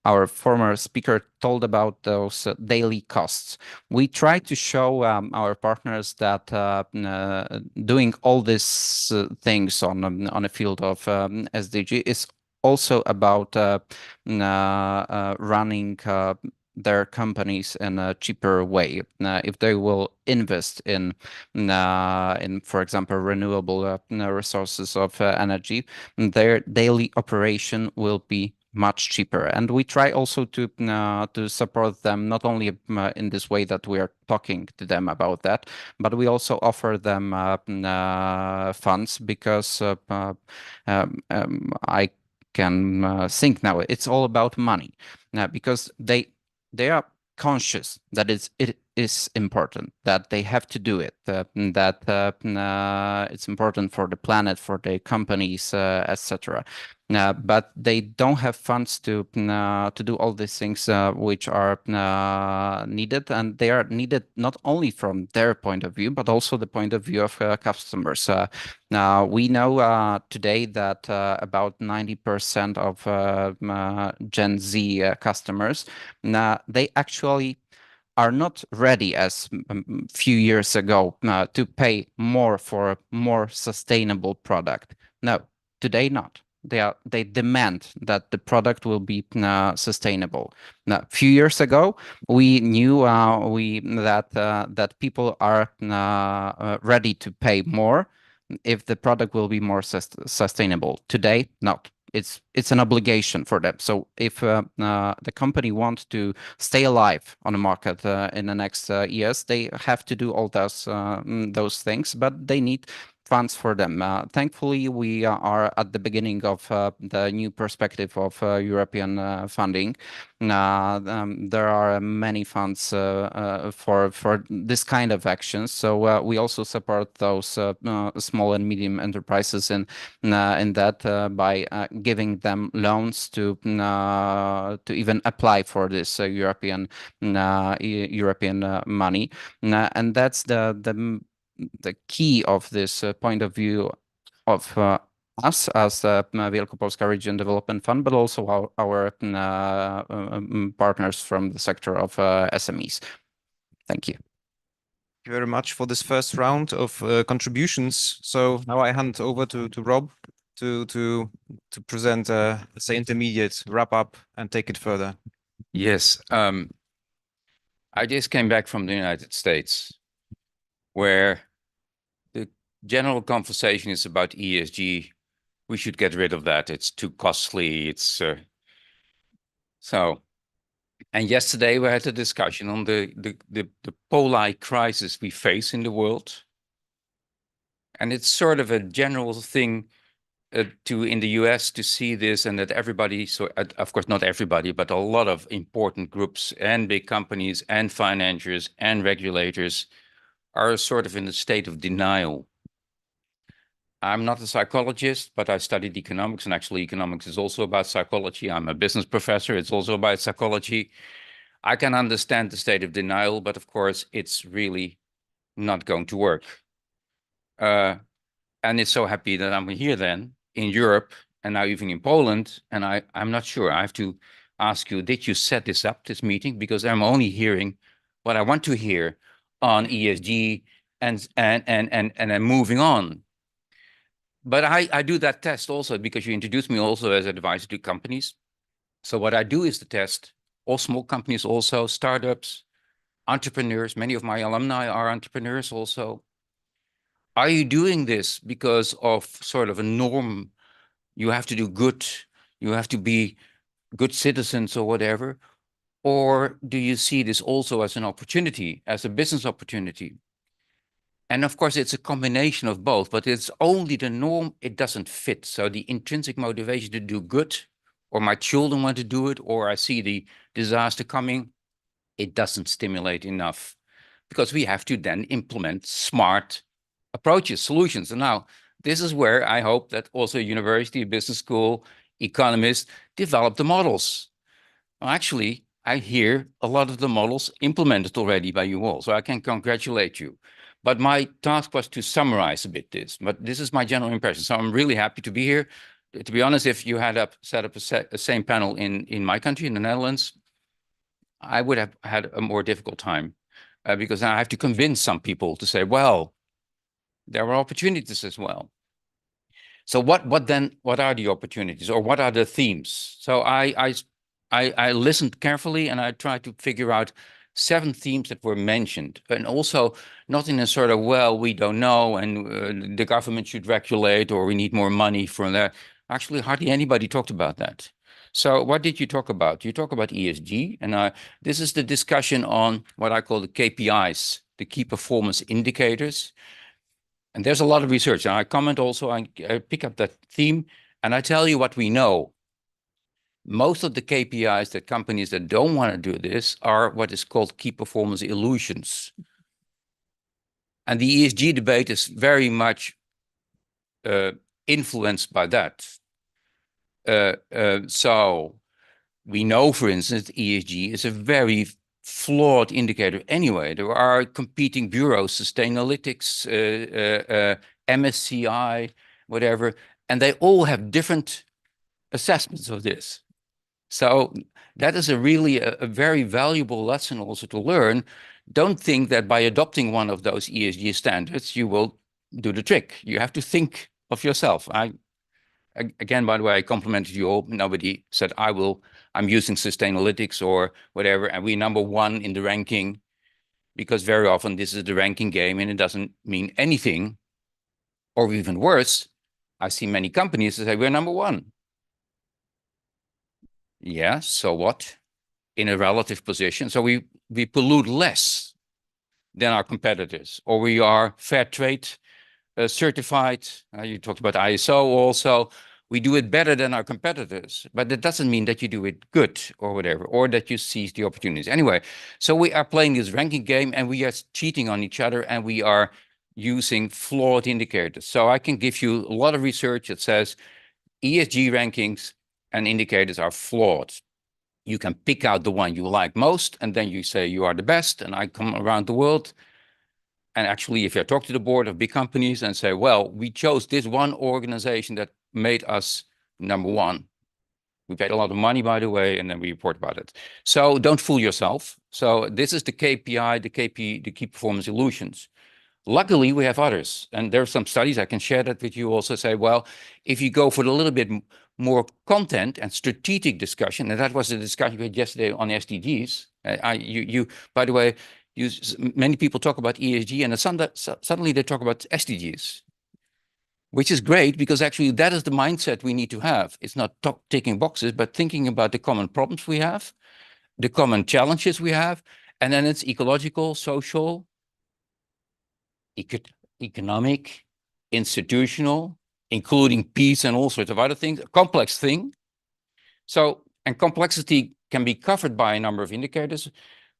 our former speaker told about those daily costs. We try to show our partners that doing all these things on a field of SDG is also about running their companies in a cheaper way. If they will invest in, for example, renewable resources of energy, their daily operation will be much cheaper. And we try also to support them not only in this way that we are talking to them about that, but we also offer them funds, because I can think now it's all about money, because they are conscious that it is important, that they have to do it, that it's important for the planet, for the companies, etc. But they don't have funds to do all these things which are needed, and they are needed not only from their point of view, but also the point of view of customers. We know today that about 90% of Gen Z customers, they actually are not ready as few years ago to pay more for a more sustainable product. No, today not. They demand that the product will be sustainable. Now, a few years ago, we knew that people are ready to pay more if the product will be more sustainable. Today, not. It's an obligation for them. So if the company wants to stay alive on the market in the next years, they have to do all those things, but they need funds for them. Thankfully, we are at the beginning of the new perspective of European funding. There are many funds for this kind of actions. So we also support those small and medium enterprises in that by giving them loans to even apply for this European money, and that's the key of this point of view of us as Wielkopolska Region Development Fund, but also our partners from the sector of SMEs. Thank you. Thank you very much for this first round of contributions. So now I hand over to Rob to present let's say intermediate wrap up and take it further. Yes, I just came back from the United States, where the general conversation is about ESG. We should get rid of that. It's too costly. It's so. And yesterday we had a discussion on the polar crisis we face in the world, and it's sort of a general thing in the US to see this, and that everybody, so of course not everybody, but a lot of important groups and big companies and financiers and regulators are sort of in a state of denial. I'm not a psychologist, but I studied economics, and actually economics is also about psychology. I'm a business professor. It's also about psychology. I can understand the state of denial, but of course it's really not going to work. And it's so happy that I'm here then in Europe, and now even in Poland. And I'm not sure, I have to ask you, did you set this up, this meeting? Because I'm only hearing what I want to hear on ESG and I'm moving on. But I do that test also because you introduced me also as an advisor to companies. So what I do is the test, all small companies also, startups, entrepreneurs. Many of my alumni are entrepreneurs also. Are you doing this because of sort of a norm? You have to do good, you have to be good citizens or whatever. Or do you see this also as an opportunity, as a business opportunity? And of course, it's a combination of both, but it's only the norm, it doesn't fit. So the intrinsic motivation to do good, or my children want to do it, or I see the disaster coming, it doesn't stimulate enough, because we have to then implement smart approaches, solutions. And now this is where I hope that also university, business school, economists develop the models. Well, actually, I hear a lot of the models implemented already by you all, so I can congratulate you. But my task was to summarize a bit this, but this is my general impression. So I'm really happy to be here. To be honest, if you had set up a same panel in my country, in the Netherlands, I would have had a more difficult time because now I have to convince some people to say, well, there are opportunities as well. So what are the opportunities, or what are the themes? So I listened carefully, and I tried to figure out 7 themes that were mentioned, and also not in a sort of, well, we don't know, and the government should regulate, or we need more money from that. Actually, hardly anybody talked about that. So what did you talk about? You talk about ESG, and this is the discussion on what I call the KPIs, the key performance indicators. And there's a lot of research. And I comment also, I pick up that theme, and I tell you what we know. Most of the KPIs that companies that don't want to do this are what is called key performance illusions. And the ESG debate is very much influenced by that. So we know, for instance, ESG is a very flawed indicator anyway. There are competing bureaus, Sustainalytics, MSCI, whatever, and they all have different assessments of this. So that is really a very valuable lesson also to learn. Don't think that by adopting one of those ESG standards, you will do the trick. You have to think of yourself. Again, by the way, I complimented you all. Nobody said I'm using Sustainalytics or whatever, and we're #1 in the ranking, because very often this is the ranking game and it doesn't mean anything. Or even worse, I see many companies that say we're #1. Yeah, so what? In a relative position. So we pollute less than our competitors, or we are fair trade certified. You talked about ISO also. We do it better than our competitors, but that doesn't mean that you do it good or whatever, or that you seize the opportunities. Anyway, so we are playing this ranking game, and we are cheating on each other, and we are using flawed indicators. So I can give you a lot of research that says ESG rankings and indicators are flawed. You can pick out the one you like most, and then you say you are the best, and I come around the world. And actually, if you talk to the board of big companies and say, well, we chose this one organization that made us #1. We paid a lot of money, by the way, and then we report about it. So don't fool yourself. So this is the KPI, the key performance illusions. Luckily, we have others. And there are some studies, I can share that with you also, say, well, if you go for a little bit more content and strategic discussion, and that was the discussion we had yesterday on SDGs. By the way, many people talk about ESG, and suddenly they talk about SDGs, which is great, because actually that is the mindset we need to have. It's not ticking boxes, but thinking about the common problems we have, the common challenges we have, and then it's ecological, social, economic, institutional, including peace and all sorts of other things, a complex thing. So, and complexity can be covered by a number of indicators,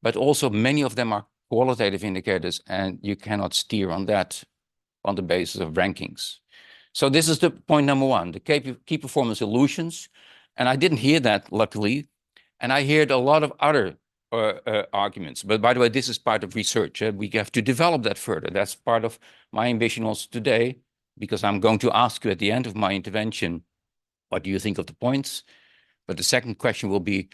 but also many of them are qualitative indicators, and you cannot steer on that on the basis of rankings. So this is the point #1, the key performance illusions. And I didn't hear that, luckily. And I heard a lot of other arguments. But by the way, this is part of research. We have to develop that further. That's part of my ambition also today, because I'm going to ask you at the end of my intervention, what do you think of the points? But the second question will be,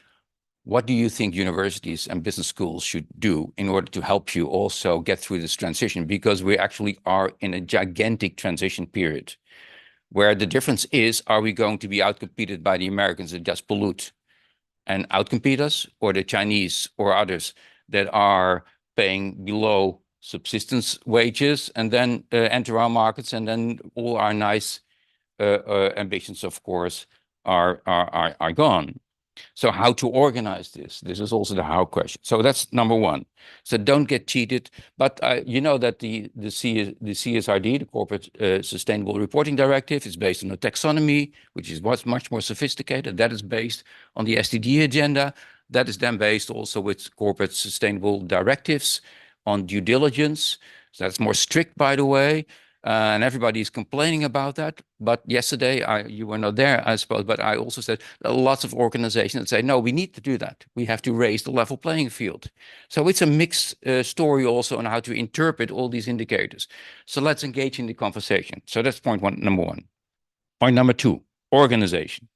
what do you think universities and business schools should do in order to help you also get through this transition? Because we actually are in a gigantic transition period, where the difference is, are we going to be outcompeted by the Americans that just pollute and outcompete us, or the Chinese or others that are paying below subsistence wages and then enter our markets, and then all our nice ambitions, of course, are gone. So how to organize this? This is also the how question. So that's #1. So don't get cheated. But you know that the CSRD, the Corporate Sustainable Reporting Directive, is based on a taxonomy, which is much more sophisticated. That is based on the SDG agenda. That is then based also with corporate sustainable directives on due diligence. So that's more strict, by the way. And everybody is complaining about that. But yesterday, you were not there, I suppose, but I also said lots of organizations that say, no, we need to do that. We have to raise the level playing field. So it's a mixed story also on how to interpret all these indicators. So let's engage in the conversation. So that's point #1. Point #2, organization.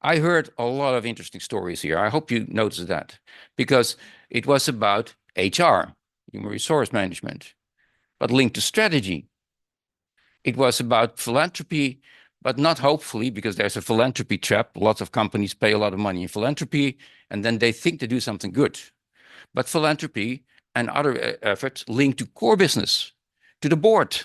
I heard a lot of interesting stories here. I hope you noticed that, because it was about HR, human resource management, but linked to strategy. It was about philanthropy, but not hopefully, because there's a philanthropy trap. Lots of companies pay a lot of money in philanthropy, and then they think they do something good. But philanthropy and other efforts linked to core business, to the board.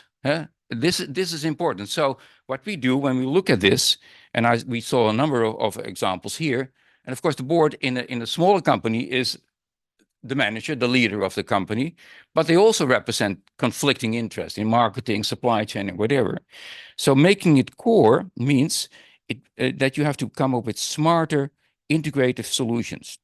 This is important. So what we do when we look at this, and we saw a number of examples here, and of course the board in a smaller company is the manager, the leader of the company, but they also represent conflicting interests in marketing, supply chain, and whatever. So making it core means that you have to come up with smarter, integrative solutions.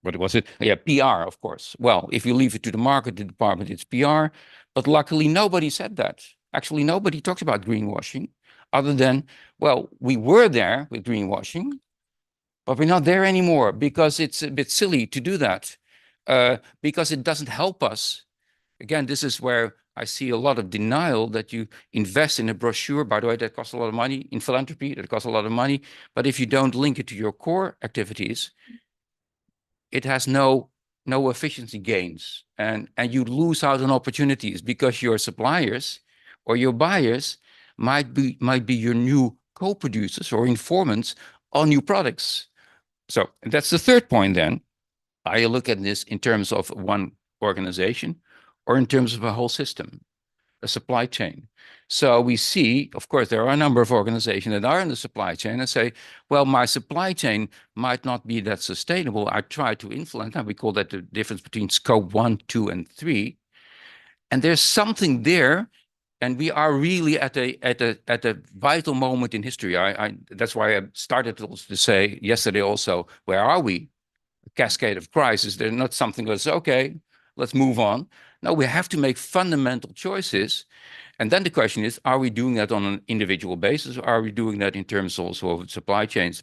What was it? Yeah, PR, of course. Well, if you leave it to the marketing department, it's PR. But luckily, nobody said that. Actually, nobody talks about greenwashing other than, well, we were there with greenwashing, but we're not there anymore because it's a bit silly to do that. Because it doesn't help us. Again, this is where I see a lot of denial that you invest in a brochure, by the way, that costs a lot of money, in philanthropy, that costs a lot of money. But if you don't link it to your core activities, it has no efficiency gains. And you lose out on opportunities because your suppliers or your buyers might be your new co-producers or informants on new products. So that's the third point then. I look at this in terms of one organization or in terms of a whole system, a supply chain. So we see, of course, there are a number of organizations that are in the supply chain and say, well, my supply chain might not be that sustainable. I try to influence, and we call that the difference between scope 1, 2, and 3. And there's something there, and we are really at a vital moment in history. That's why I started to say yesterday also, where are we? Cascade of crisis. They're not something that's okay, let's move on. No, we have to make fundamental choices. And then the question is, are we doing that on an individual basis? Or are we doing that in terms also of supply chains?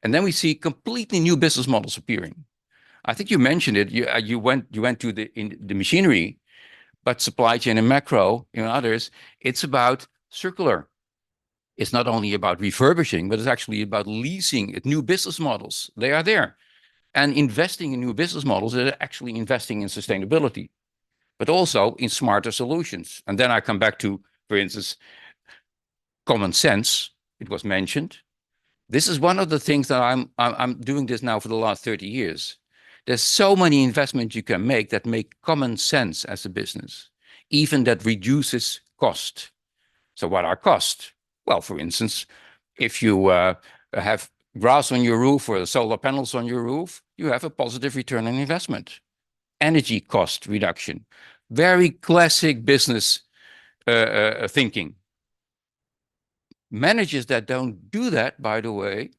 And then we see completely new business models appearing. I think you mentioned it. You went to the machinery, but supply chain and macro, others, it's about circular. It's not only about refurbishing, but it's actually about leasing new business models. They are there. And investing in new business models is actually investing in sustainability, but also in smarter solutions. And then I come back to, for instance, common sense. It was mentioned. This is one of the things that I'm doing this now for the last 30 years. There's so many investments you can make that make common sense as a business, even that reduces cost. So what are costs? Well, for instance, if you have grass on your roof or solar panels on your roof, you have a positive return on investment. Energy cost reduction, very classic business thinking. Managers that don't do that, by the way,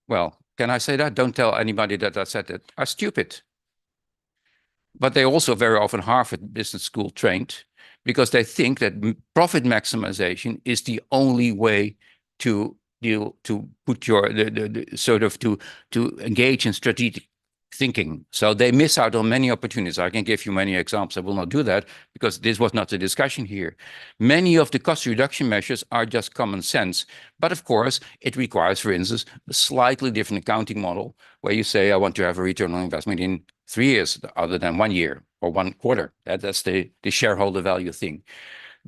well, can I say that? Don't tell anybody that I said that, are stupid. But they also very often Harvard Business School trained because they think that profit maximization is the only way to put your to engage in strategic thinking. So they miss out on many opportunities. I can give you many examples. I will not do that because this was not the discussion here. Many of the cost reduction measures are just common sense. But of course, it requires, for instance, a slightly different accounting model where you say, I want to have a return on investment in 3 years other than 1 year or 1 quarter. That's the shareholder value thing.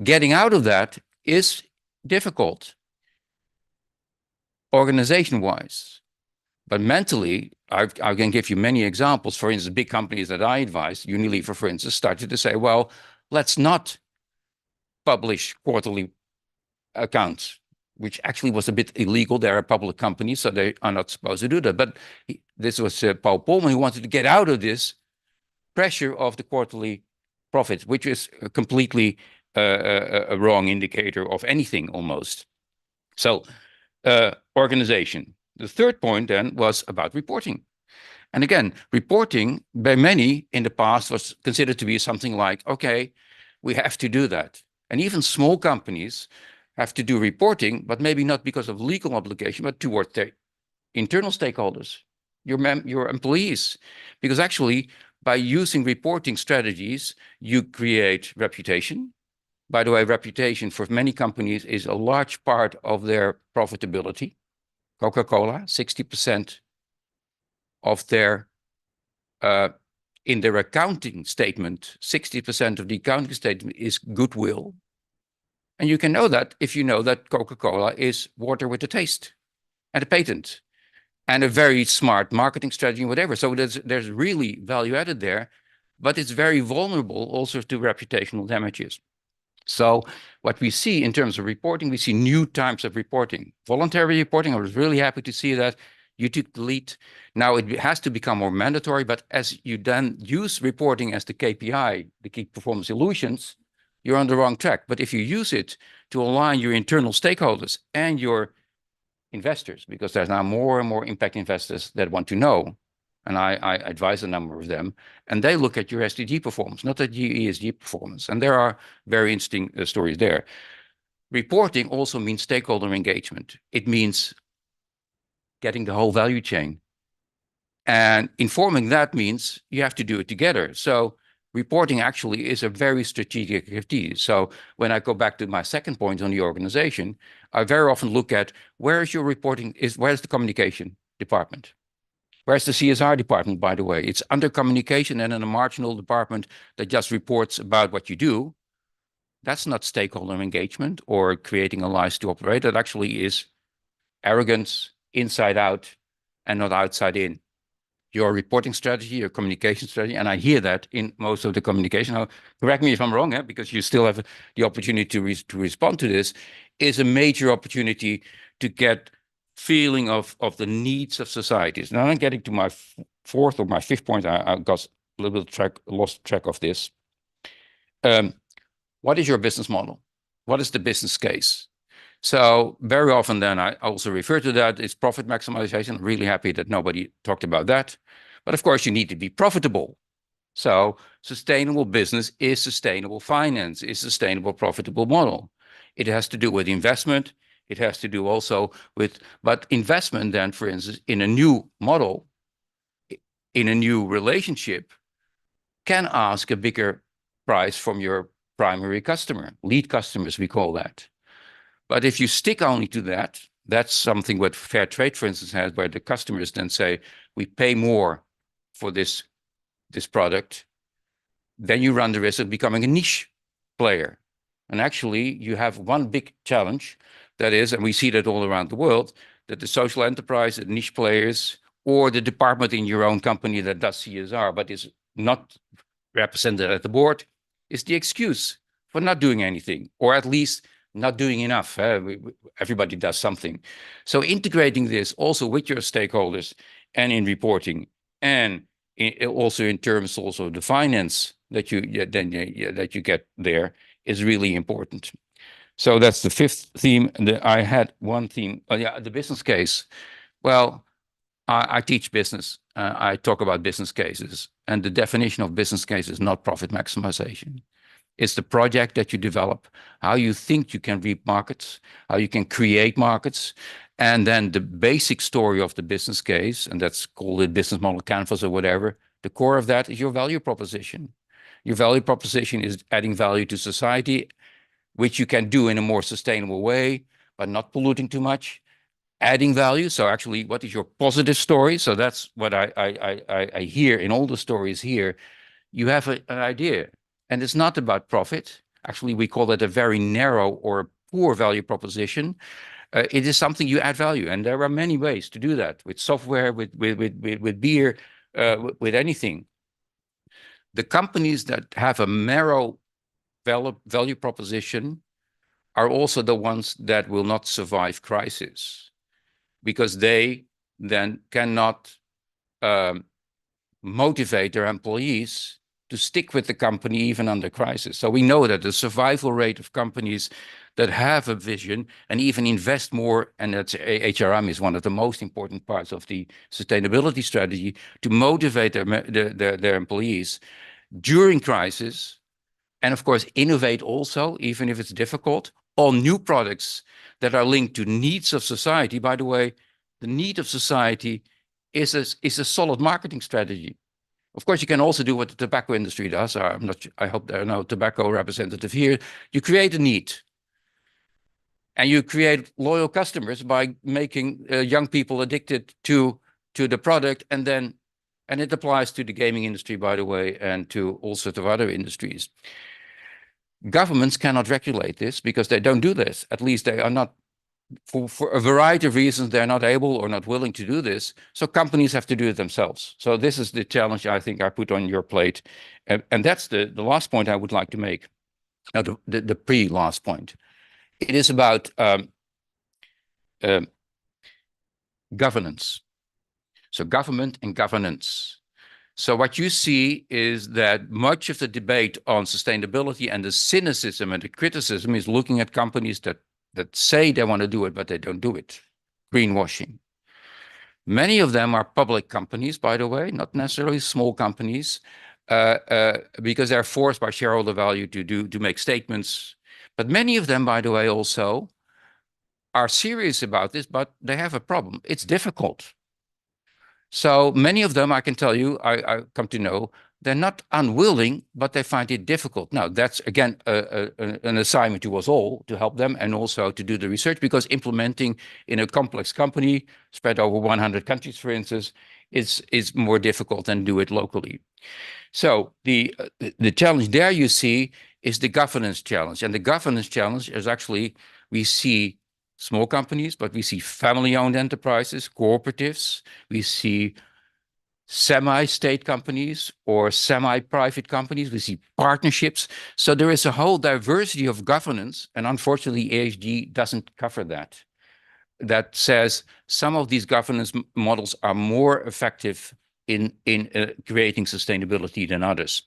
Getting out of that is difficult organization-wise. But mentally, I can give you many examples. For instance, big companies that I advised, Unilever, for instance, started to say, well, let's not publish quarterly accounts, which actually was a bit illegal. They're a public company, so they are not supposed to do that. But this was Paul Polman who wanted to get out of this pressure of the quarterly profit, which is completely a wrong indicator of anything almost. So organization. The third point then was about reporting. And again, reporting by many in the past was considered to be something like, okay, we have to do that. And even small companies have to do reporting, but maybe not because of legal obligation, but toward their internal stakeholders, your employees. Because actually, by using reporting strategies, you create reputation. By the way, reputation for many companies is a large part of their profitability. Coca-Cola, 60% of their, in their accounting statement, 60% of the accounting statement is goodwill. And you can know that if you know that Coca-Cola is water with a taste and a patent and a very smart marketing strategy and whatever. So there's really value added there, but it's very vulnerable also to reputational damages. So what we see in terms of reporting, we see new types of reporting. Voluntary reporting, I was really happy to see that you took the lead. Now it has to become more mandatory, but as you then use reporting as the KPI, the key performance illusions, you're on the wrong track. But if you use it to align your internal stakeholders and your investors, because there's now more and more impact investors that want to know, and I advise a number of them, and they look at your SDG performance, not at your ESG performance. And there are very interesting stories there. Reporting also means stakeholder engagement. It means getting the whole value chain. And informing that means you have to do it together. So reporting actually is a very strategic activity. So when I go back to my second point on the organization, I very often look at where is your reporting, where's the communication department? Where's the CSR department, by the way? It's under communication and in a marginal department that just reports about what you do. That's not stakeholder engagement or creating a license to operate. That actually is arrogance, inside out, and not outside in. Your reporting strategy, your communication strategy, and I hear that in most of the communication. Now, correct me if I'm wrong, because you still have the opportunity to respond to this, is a major opportunity to get feeling of the needs of societies. Now I'm getting to my fourth or my fifth point. I got a little bit lost track of this. What is your business model? What is the business case? So very often then I also refer to that. It's profit maximization. I'm really happy that nobody talked about that. But of course you need to be profitable. So sustainable business is sustainable finance, is sustainable profitable model. It has to do with investment. It has to do also with, but investment then, for instance, in a new model, in a new relationship, can ask a bigger price from your primary customer, lead customers, we call that. But if you stick only to that, that's something what fair trade, for instance, has, where the customers then say, we pay more for this product, then you run the risk of becoming a niche player. And actually, you have one big challenge, that is, and we see that all around the world, that the social enterprise, the niche players, or the department in your own company that does CSR, but is not represented at the board, is the excuse for not doing anything, or at least not doing enough. Everybody does something. So integrating this also with your stakeholders and in reporting, and also in terms also of the finance that you that you get there is really important. So that's the fifth theme. I had one theme, the business case. Well, I teach business. I talk about business cases, and the definition of business case is not profit maximization. It's the project that you develop, how you think you can reap markets, how you can create markets, and then the basic story of the business case, and that's called a business model canvas or whatever. The core of that is your value proposition. Your value proposition is adding value to society, which you can do in a more sustainable way, but not polluting too much. Adding value. So actually, what is your positive story? So that's what I hear in all the stories here. You have an idea, and it's not about profit. Actually, we call it a very narrow or poor value proposition. It is something you add value, and there are many ways to do that with software, with beer, with anything. The companies that have a narrow value proposition are also the ones that will not survive crisis, because they then cannot motivate their employees to stick with the company even under crisis. So we know that the survival rate of companies that have a vision and even invest more, and that's HRM is one of the most important parts of the sustainability strategy, to motivate their employees during crisis, and of course innovate also, even if it's difficult, on new products that are linked to needs of society. By the way, the need of society is a solid marketing strategy. Of course, you can also do what the tobacco industry does. I hope there are no tobacco representative here. You create a need, and you create loyal customers by making young people addicted to the product, and it applies to the gaming industry, by the way, and to all sorts of other industries. Governments cannot regulate this because they don't do this. At least they are not, for a variety of reasons, they're not able or not willing to do this. So companies have to do it themselves. So this is the challenge I think I put on your plate. And that's the last point I would like to make. Now, the pre-last point. It is about governance. So government and governance. So what you see is that much of the debate on sustainability and the cynicism and the criticism is looking at companies that say they want to do it, but they don't do it. Greenwashing. Many of them are public companies, by the way, not necessarily small companies, because they're forced by shareholder value to make statements. But many of them, by the way, also are serious about this, but they have a problem. It's difficult. So many of them, I can tell you, I come to know, they're not unwilling, but they find it difficult. Now, that's, again, an assignment to us all to help them and also to do the research, because implementing in a complex company spread over 100 countries, for instance, is more difficult than do it locally. So the challenge there you see is the governance challenge. And the governance challenge is actually, we see small companies, but we see family-owned enterprises, cooperatives, we see semi-state companies or semi-private companies, we see partnerships. So there is a whole diversity of governance, and unfortunately ESG doesn't cover that. That says some of these governance models are more effective in creating sustainability than others.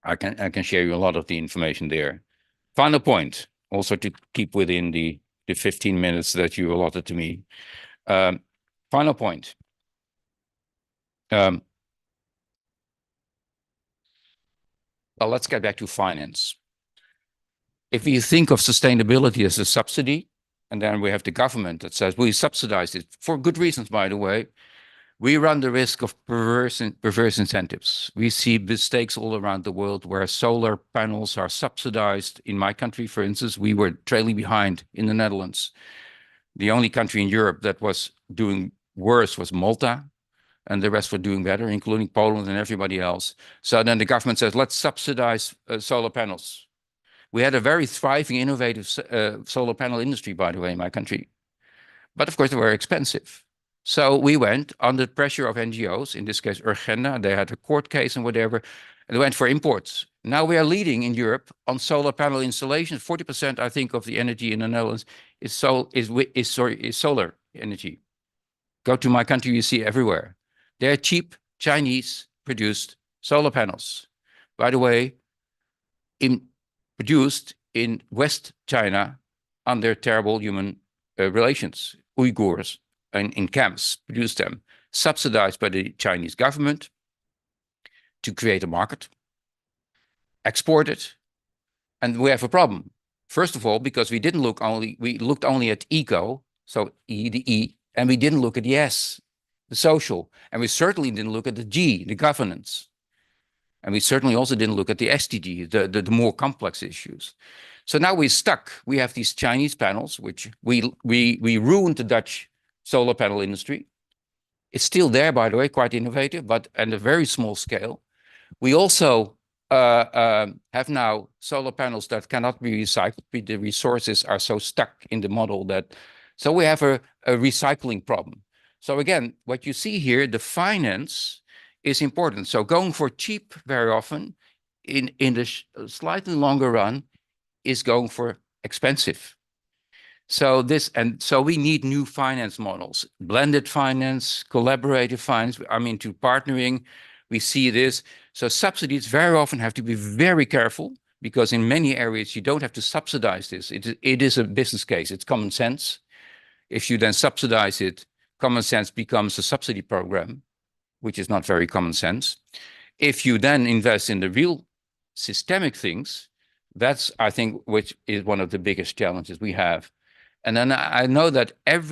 I can share you a lot of the information there. Final point, also to keep within the 15 minutes that you allotted to me. Final point. Well, let's get back to finance. If you think of sustainability as a subsidy, and then we have the government that says we subsidize it for good reasons, by the way, we run the risk of perverse incentives. We see mistakes all around the world where solar panels are subsidized. In my country, for instance, we were trailing behind in the Netherlands. The only country in Europe that was doing worse was Malta, and the rest were doing better, including Poland and everybody else. So then the government says, let's subsidize solar panels. We had a very thriving, innovative solar panel industry, by the way, in my country. But of course, they were expensive. So we went under pressure of NGOs, in this case, Urgenda, they had a court case and whatever, and they went for imports. Now we are leading in Europe on solar panel installations. 40%, I think, of the energy in the Netherlands is solar energy. Go to my country, you see everywhere. They're cheap Chinese-produced solar panels. By the way, produced in West China under terrible human relations. Uyghurs in camps produced them, subsidized by the Chinese government to create a market, exported, and we have a problem. First of all, because we looked only at eco, so the E, and we didn't look at the S, the social, and we certainly didn't look at the G, the governance. And we certainly also didn't look at the SDG, the more complex issues. So now we're stuck. We have these Chinese panels, which we ruined the Dutch solar panel industry. It's still there, by the way, quite innovative, but at a very small scale. We also have now solar panels that cannot be recycled. The resources are so stuck in the model that, so we have a recycling problem. So again, what you see here, the finance is important. So going for cheap very often in the slightly longer run is going for expensive. So we need new finance models, blended finance, collaborative finance. I mean, to partnering, we see this. So subsidies very often have to be very careful because in many areas you don't have to subsidize this. It is a business case. It's common sense. If you then subsidize it, common sense becomes a subsidy program, which is not very common sense. If you then invest in the real systemic things, that's, I think, which is one of the biggest challenges we have. And then I know that if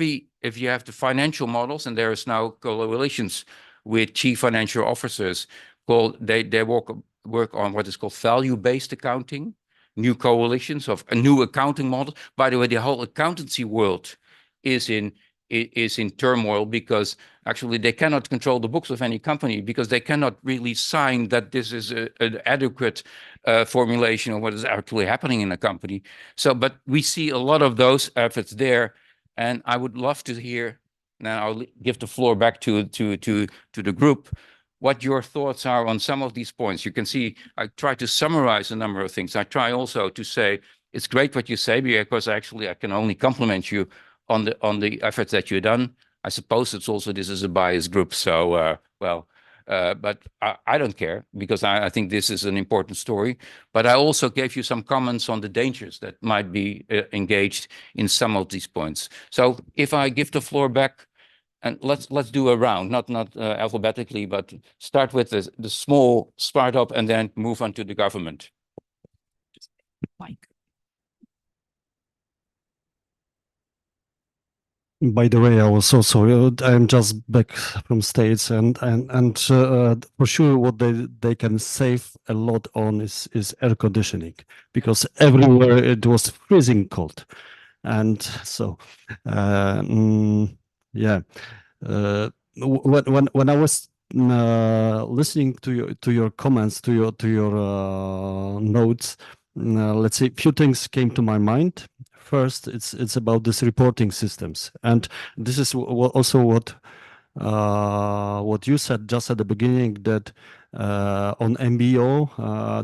you have the financial models, and there is now coalitions with chief financial officers, they work on what is called value-based accounting, new coalitions of a new accounting model. By the way, the whole accountancy world is in is in turmoil because actually they cannot control the books of any company because they cannot really sign that this is an adequate formulation of what is actually happening in a company. So, but we see a lot of those efforts there, and I would love to hear. Now I'll give the floor back to the group. What your thoughts are on some of these points. You can see I try to summarize a number of things. I try also to say it's great what you say because actually I can only compliment you on the efforts that you've done. I suppose it's also this is a biased group, so but I don't care because I think this is an important story. But I also gave you some comments on the dangers that might be engaged in some of these points. So if I give the floor back, and let's do a round, not alphabetically, but start with the small startup and then move on to the government. By the way, I was also I'm just back from States, and for sure, what they can save a lot on is air conditioning, because everywhere it was freezing cold, and so yeah. When I was listening to your comments, to your notes, let's say a few things came to my mind. First, it's about this reporting systems, and this is also what you said just at the beginning, that on MBO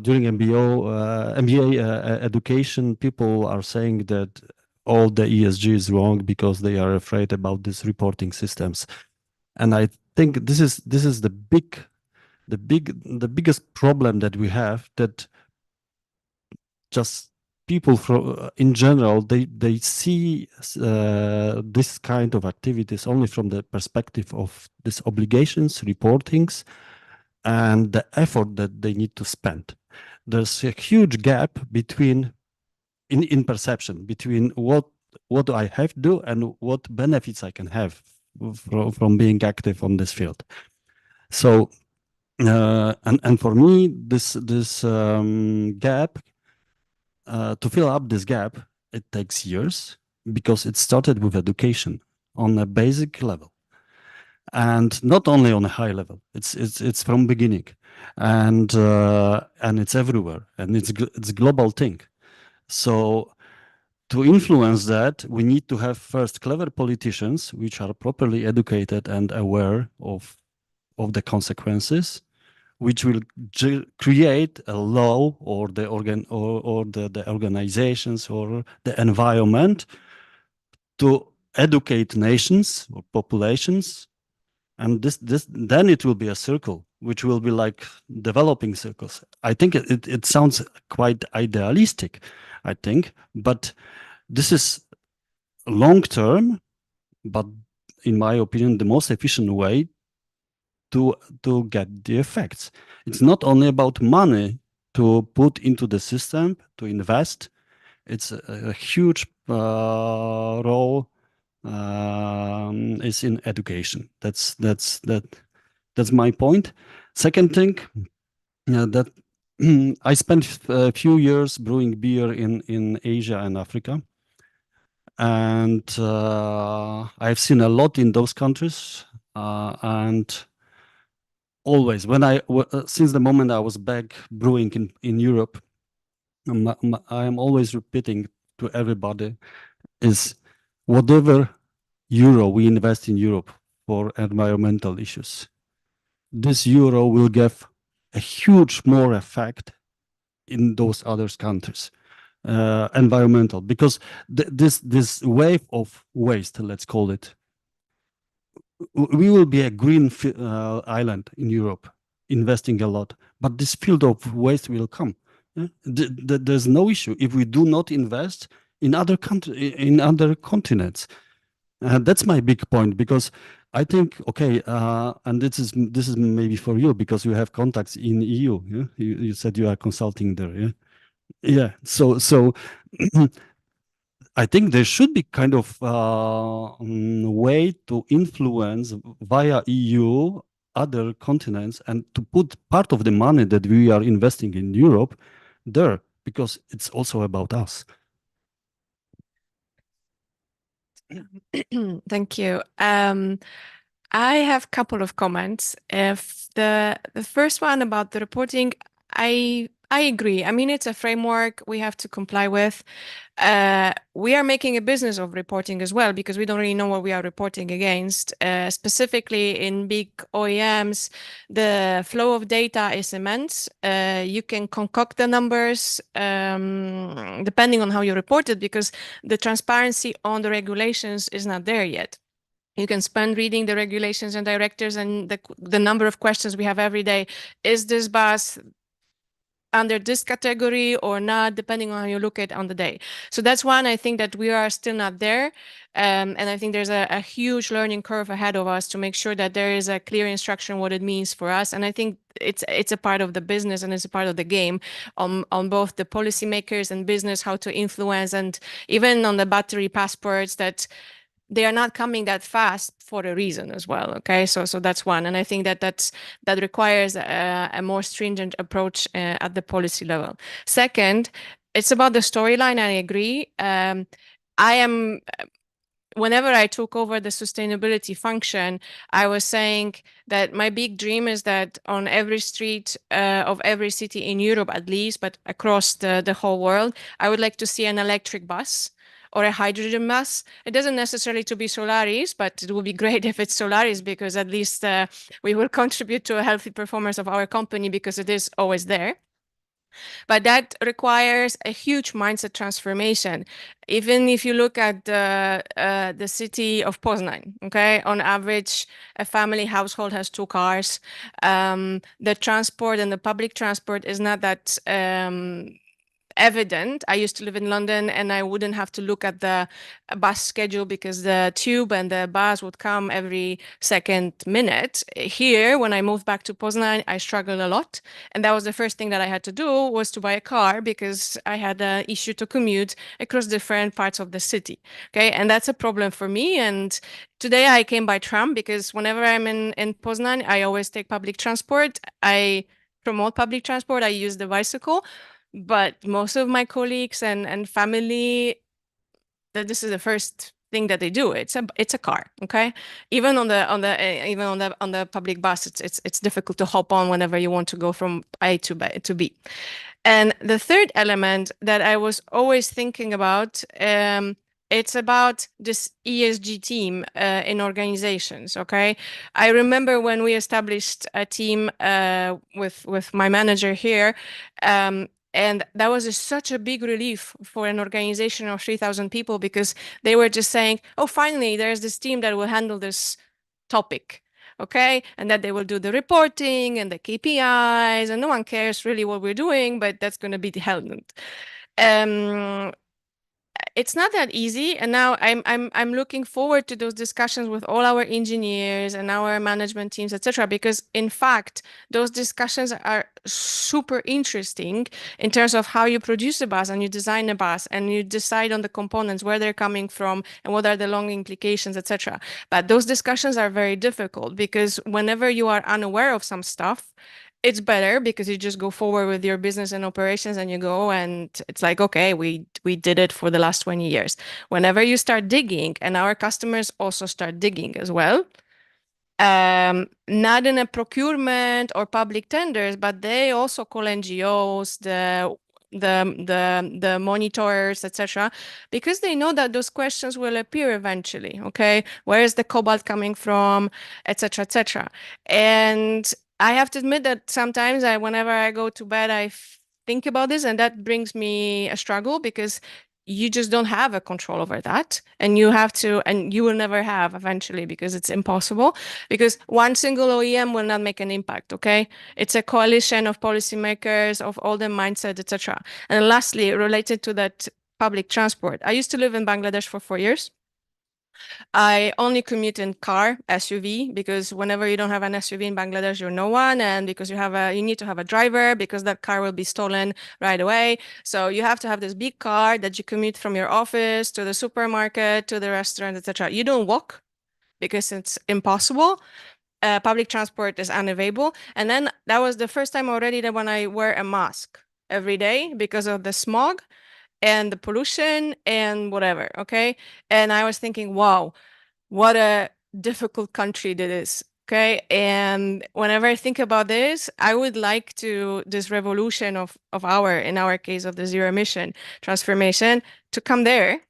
during MBA education, people are saying that all the ESG is wrong because they are afraid about these reporting systems, and I think this is the biggest problem that we have, that just people in general, they see this kind of activities only from the perspective of these obligations, reportings, and the effort that they need to spend. There's a huge gap between in perception between what I have to do and what benefits I can have from being active on this field. So and for me, this gap, to fill up this gap, it takes years, because it started with education on a basic level, and not only on a high level. It's from beginning, and it's everywhere, and it's a global thing. So to influence that, we need to have first clever politicians which are properly educated and aware of the consequences, which will create a law or the organizations or the environment to educate nations or populations, and then it will be a circle, which will be like developing circles. I think it sounds quite idealistic, I think, but this is long term, but in my opinion, the most efficient way to get the effects. It's not only about money to put into the system, to invest. It's a huge role is in education. That's my point. Second thing, that I spent a few years brewing beer in Asia and Africa, and I've seen a lot in those countries, and always since the moment I was back brewing in Europe, I am always repeating to everybody is whatever euro we invest in Europe for environmental issues, this euro will give a huge more effect in those other countries, environmental, because this wave of waste, let's call it, we will be a green island in Europe, investing a lot, but this field of waste will come. There's no issue if we do not invest in other continents. That's my big point, because I think, okay, and this is maybe for you, because you have contacts in EU. Yeah? You said you are consulting there. Yeah, yeah. So I think there should be kind of way to influence via EU other continents, and to put part of the money that we are investing in Europe there, because it's also about us. Thank you. I have a couple of comments. If the first one about the reporting, I agree. I mean, it's a framework we have to comply with. We are making a business of reporting as well because we don't really know what we are reporting against. Specifically in big OEMs, the flow of data is immense. You can concoct the numbers depending on how you report it because the transparency on the regulations is not there yet. You can spend reading the regulations and directives and the number of questions we have every day. Is this bus under this category or not, depending on how you look at it on the day. So that's one, I think that we are still not there. And I think there's a huge learning curve ahead of us to make sure that there is a clear instruction what it means for us. And I think it's a part of the business and it's a part of the game on both the policymakers and business, how to influence, and even on the battery passports that they are not coming that fast for a reason as well. Okay, so that's one, and I think that requires a more stringent approach at the policy level. Second, it's about the storyline. I agree. Whenever I took over the sustainability function, I was saying that my big dream is that on every street of every city in Europe, at least, but across the whole world, I would like to see an electric bus or a hydrogen bus. It doesn't necessarily to be Solaris, but it would be great if it's Solaris because at least we will contribute to a healthy performance of our company because it is always there. But that requires a huge mindset transformation. Even if you look at the city of Poznan, okay, on average, a family household has 2 cars. The transport and the public transport is not that evident. I used to live in London and I wouldn't have to look at the bus schedule because the tube and the bus would come every second minute. Here, when I moved back to Poznan, I struggled a lot. And that was the first thing that I had to do was to buy a car because I had an issue to commute across different parts of the city. Okay, and that's a problem for me. And today I came by tram because whenever I'm in Poznan, I always take public transport. I promote public transport. I use the bicycle. But most of my colleagues and family, that this is the first thing that they do. It's a car, okay? Even on the public bus, it's difficult to hop on whenever you want to go from A to B. And the third element that I was always thinking about, it's about this ESG team in organizations, okay? I remember when we established a team with my manager here, and that was such a big relief for an organization of 3,000 people because they were just saying, oh, finally, there's this team that will handle this topic, okay? And that they will do the reporting and the KPIs, and no one cares really what we're doing, but that's going to be held. It's not that easy, and now I'm looking forward to those discussions with all our engineers and our management teams, etc. Because in fact, those discussions are super interesting in terms of how you produce a bus and you design a bus and you decide on the components, where they're coming from and what are the long implications, etc. But those discussions are very difficult because whenever you are unaware of some stuff, it's better because you just go forward with your business and operations and you go and it's like, okay, we did it for the last 20 years. Whenever you start digging, and our customers also start digging as well, not in a procurement or public tenders, but they also call NGOs, the monitors, etc., because they know that those questions will appear eventually. Okay, where is the cobalt coming from, etc., etc. And I have to admit that sometimes whenever I go to bed, I think about this, and that brings me a struggle because you just don't have a control over that, and you have to, and you will never have eventually because it's impossible, because one single OEM will not make an impact. Okay, it's a coalition of policymakers, of all the mindset, etc. And lastly, related to that public transport, I used to live in Bangladesh for 4 years. I only commute in car, SUV, because whenever you don't have an SUV in Bangladesh, you're no one, and because you need to have a driver because that car will be stolen right away. So you have to have this big car that you commute from your office to the supermarket, to the restaurant, etc. You don't walk because it's impossible. Public transport is unavailable. And then that was the first time already that when I wear a mask every day because of the smog. and the pollution and whatever, okay? And I was thinking, wow, what a difficult country that is, okay? And whenever I think about this, I would like this revolution of in our case, of the zero emission transformation to come there,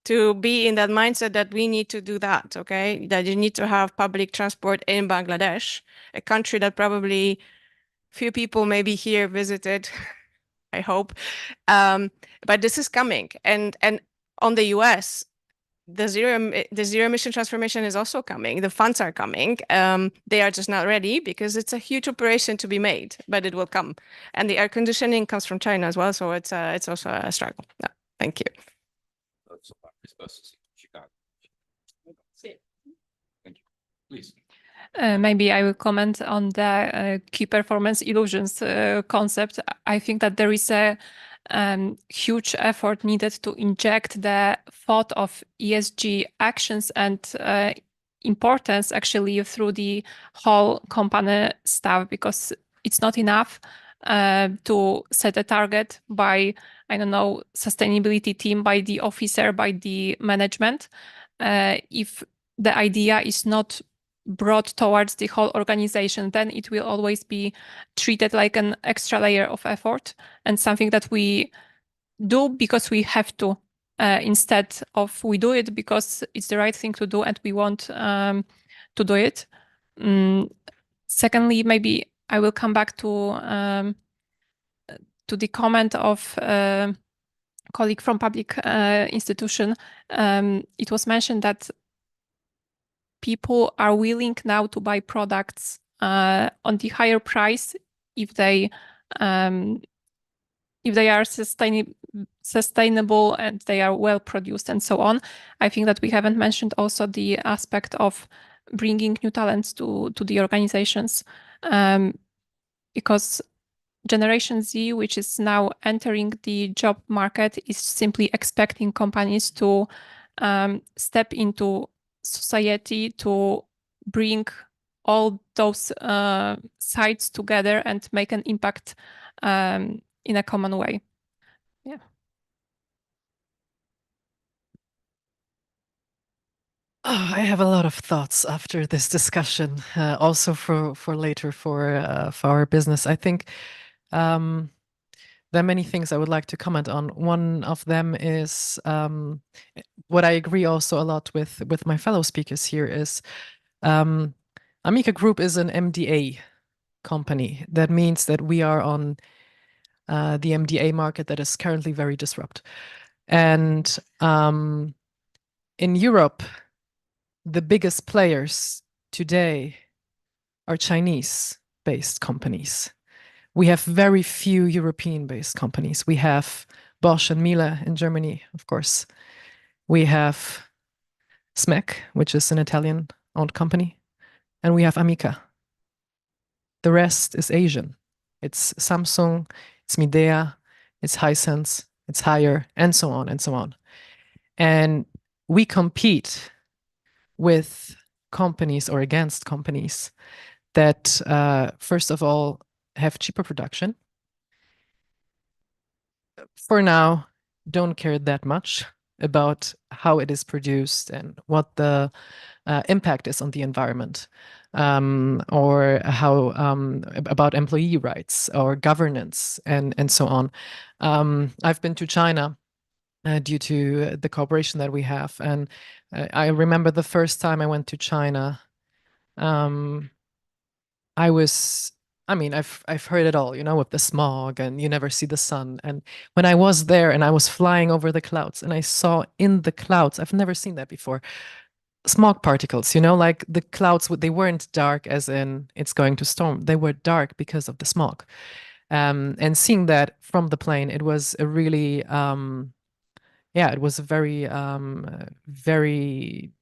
to be in that mindset that we need to do that, okay? That you need to have public transport in Bangladesh, a country that probably few people maybe here visited, I hope. But this is coming. And on the US, the zero emission transformation is also coming. The funds are coming. They are just not ready because it's a huge operation to be made, but it will come. And the air conditioning comes from China as well, so it's also a struggle. Yeah. Thank you. Chicago. Thank you. Please. Maybe I will comment on the key performance illusions concept. I think that there is a huge effort needed to inject the thought of ESG actions and importance actually through the whole company staff, because it's not enough to set a target by, I don't know, sustainability team, by the officer, by the management. If the idea is not brought towards the whole organization, then it will always be treated like an extra layer of effort and something that we do because we have to, instead of we do it because it's the right thing to do and we want to do it. Secondly, maybe I will come back to the comment of colleague from public institution. It was mentioned that people are willing now to buy products on the higher price if they are sustainable and they are well produced and so on. I think that we haven't mentioned also the aspect of bringing new talents to the organizations, because Generation Z, which is now entering the job market, is simply expecting companies to step into society, to bring all those sides together and make an impact in a common way. Yeah. Oh, I have a lot of thoughts after this discussion, also for later for our business. I think there are many things I would like to comment on. One of them is what I agree also a lot with my fellow speakers here is Amica Group is an MDA company. That means that we are on the MDA market that is currently very disrupted. And in Europe, the biggest players today are Chinese-based companies. We have very few European-based companies. We have Bosch and Miele in Germany, of course. We have SMEC, which is an Italian-owned company, and we have Amica. The rest is Asian. It's Samsung, it's Midea, it's Hisense, it's Haier, and so on and so on. And we compete with companies or against companies that, first of all, have cheaper production. For now, don't care that much about how it is produced and what the impact is on the environment, or how about employee rights or governance and so on. I've been to China due to the cooperation that we have, and I remember the first time I went to China. I've heard it all, you know, with the smog and you never see the sun. And when I was there and I was flying over the clouds and I saw in the clouds, I've never seen that before, smog particles, you know, like the clouds, they weren't dark as in it's going to storm. They were dark because of the smog. And seeing that from the plane, it was a really, it was a very, very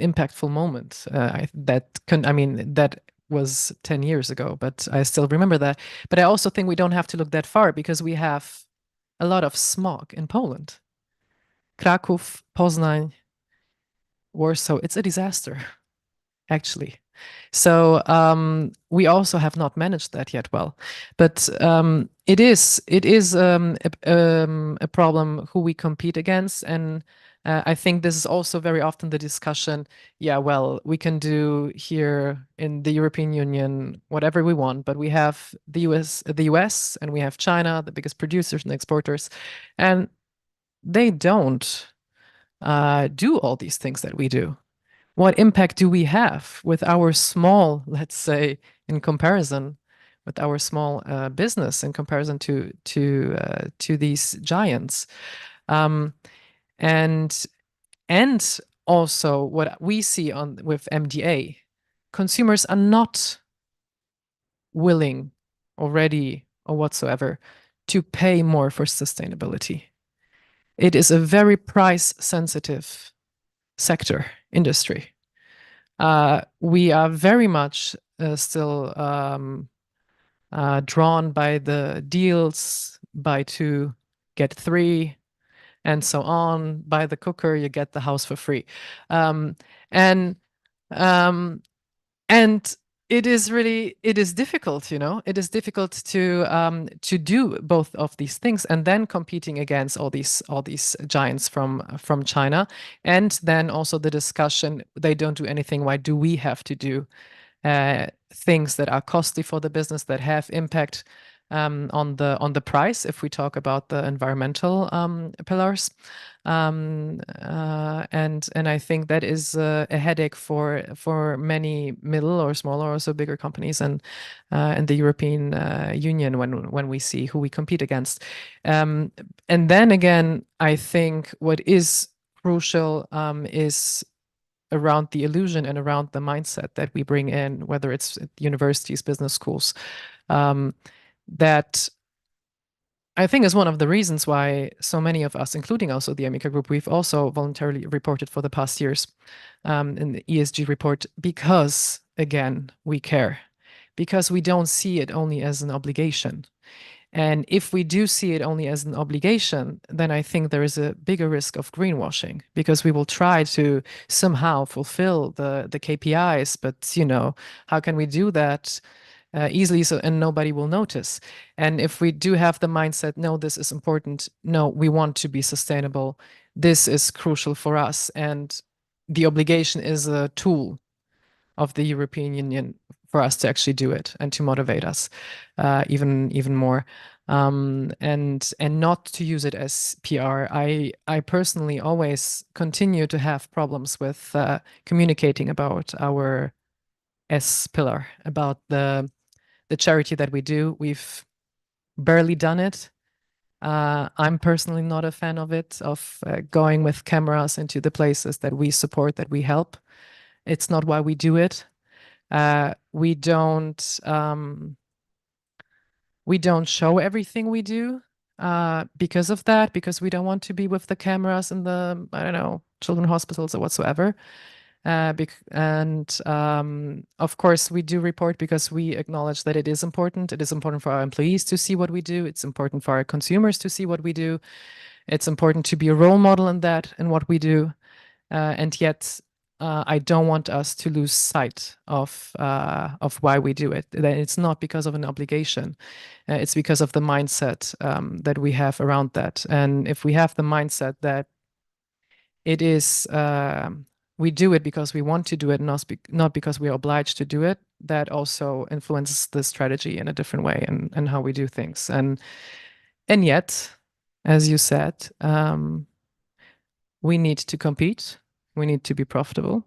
impactful moment. That was 10 years ago, but I still remember that. But I also think we don't have to look that far because we have a lot of smog in Poland. Kraków, Poznań, Warsaw, it's a disaster, actually. So we also have not managed that yet well. But it is a problem who we compete against, and I think this is also very often the discussion. Yeah, well, we can do here in the European Union whatever we want, but we have the US, and we have China, the biggest producers and exporters, and they don't do all these things that we do. What impact do we have with our small, let's say, in comparison, with our small business in comparison to these giants? And also what we see with MDA, consumers are not willing already or whatsoever to pay more for sustainability. It is a very price sensitive industry. We are very much still drawn by the deals, buy 2, get 3, and so on. Buy the cooker, you get the house for free. And it is difficult, it is difficult to do both of these things, and then competing against all these giants from China. And then also the discussion, they don't do anything, why do we have to do things that are costly for the business, that have impact on the price, if we talk about the environmental pillars. And I think that is a headache for many middle or smaller, also bigger companies, and in the European Union when we see who we compete against. And then again, I think what is crucial is around the illusion and around the mindset that we bring in, whether it's at universities, business schools, that I think is one of the reasons why so many of us, including also the Amica Group, we've also voluntarily reported for the past years in the ESG report, because, again, we care, because we don't see it only as an obligation. And if we do see it only as an obligation, then I think there is a bigger risk of greenwashing, because we will try to somehow fulfill the KPIs, but, how can we do that easily and nobody will notice? And if we do have the mindset, no, this is important, no, we want to be sustainable, this is crucial for us, and the obligation is a tool of the European Union for us to actually do it and to motivate us even more, and not to use it as PR. I personally always continue to have problems with communicating about our S pillar, about the charity that we do. We've barely done it. I'm personally not a fan of it, of going with cameras into the places that we support, that we help. It's not why we do it. We don't show everything we do because of that, because we don't want to be with the cameras in the, I don't know, children's hospitals or whatsoever. And of course, we do report because we acknowledge that it is important. It is important for our employees to see what we do. It's important for our consumers to see what we do. It's important to be a role model in that, in what we do. And yet, I don't want us to lose sight of why we do it. That it's not because of an obligation. It's because of the mindset that we have around that. And if we have the mindset that it is, we do it because we want to do it, not because we are obliged to do it, that also influences the strategy in a different way and how we do things. And yet, as you said, we need to compete. We need to be profitable.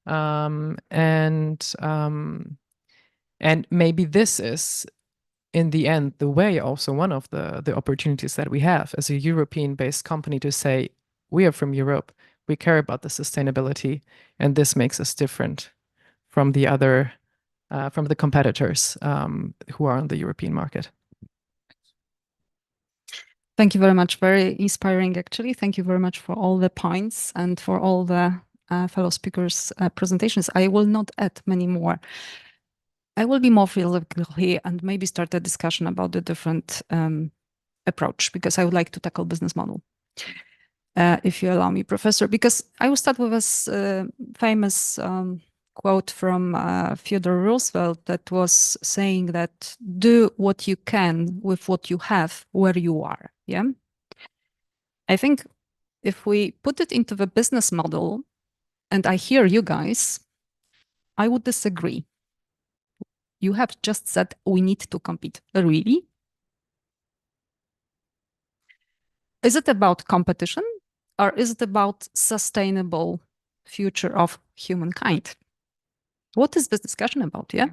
And maybe this is, in the end, the way, also one of the opportunities that we have as a European-based company to say, we are from Europe, we care about the sustainability, and this makes us different from the other, from the competitors who are on the European market. Thank you very much. Very inspiring, actually. Thank you very much for all the points and for all the fellow speakers' presentations. I will not add many more. I will be more philosophical here and maybe start a discussion about the different approach, because I would like to tackle business model. If you allow me, Professor, because I will start with this famous quote from Theodore Roosevelt that was saying that do what you can with what you have where you are. Yeah. I think if we put it into the business model, and I hear you guys, I would disagree. You have just said we need to compete. Really? Is it about competition or is it about sustainable future of humankind? What is this discussion about? Yeah,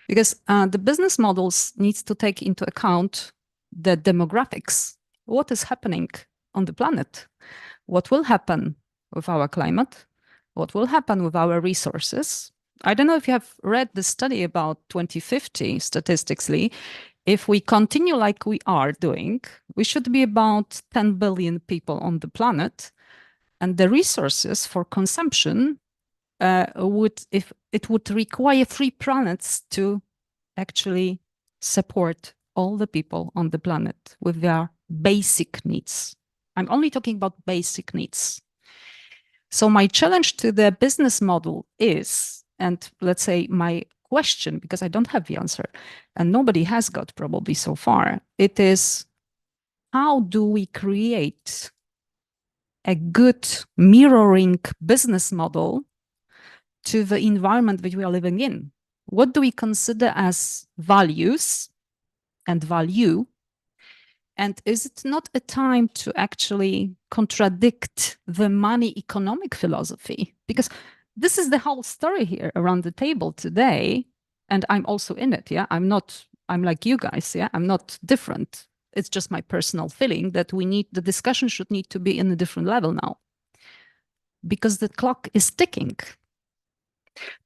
because the business models needs to take into account the demographics. What is happening on the planet? What will happen with our climate? What will happen with our resources? I don't know if you have read the study about 2050 statistically. If we continue like we are doing, we should be about 10 billion people on the planet, and the resources for consumption would require 3 planets to actually support all the people on the planet with their basic needs. I'm only talking about basic needs. So my challenge to the business model is, and let's say my question, because I don't have the answer, and nobody has got probably so far, it is how do we create a good mirroring business model to the environment that we are living in? What do we consider as values and value? And is it not a time to actually contradict the money economic philosophy? Because this is the whole story here around the table today. And I'm also in it. Yeah, I'm like you guys. Yeah, I'm not different. It's just my personal feeling that the discussion should need to be in a different level now. Because the clock is ticking.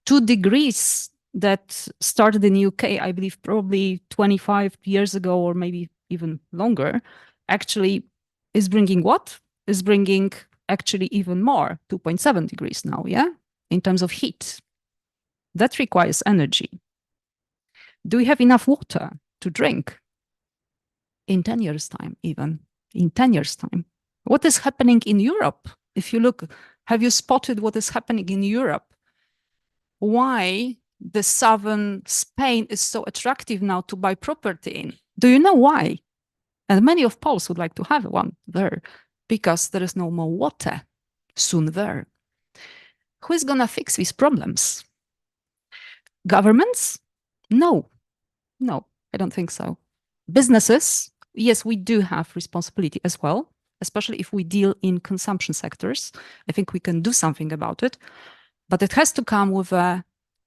2 degrees that started in UK, I believe probably 25 years ago, or maybe even longer, actually is bringing what? Is bringing actually even more, 2.7 degrees now, yeah? In terms of heat. That requires energy. Do we have enough water to drink? In 10 years' time, even. In 10 years' time. What is happening in Europe? If you look, have you spotted what is happening in Europe? Why the southern Spain is so attractive now to buy property in? Do you know why? And many of Poles would like to have one there because there is no more water soon there. Who is going to fix these problems? Governments? No, I don't think so. Businesses? Yes, we do have responsibility as well, especially if we deal in consumption sectors. I think we can do something about it, but it has to come with an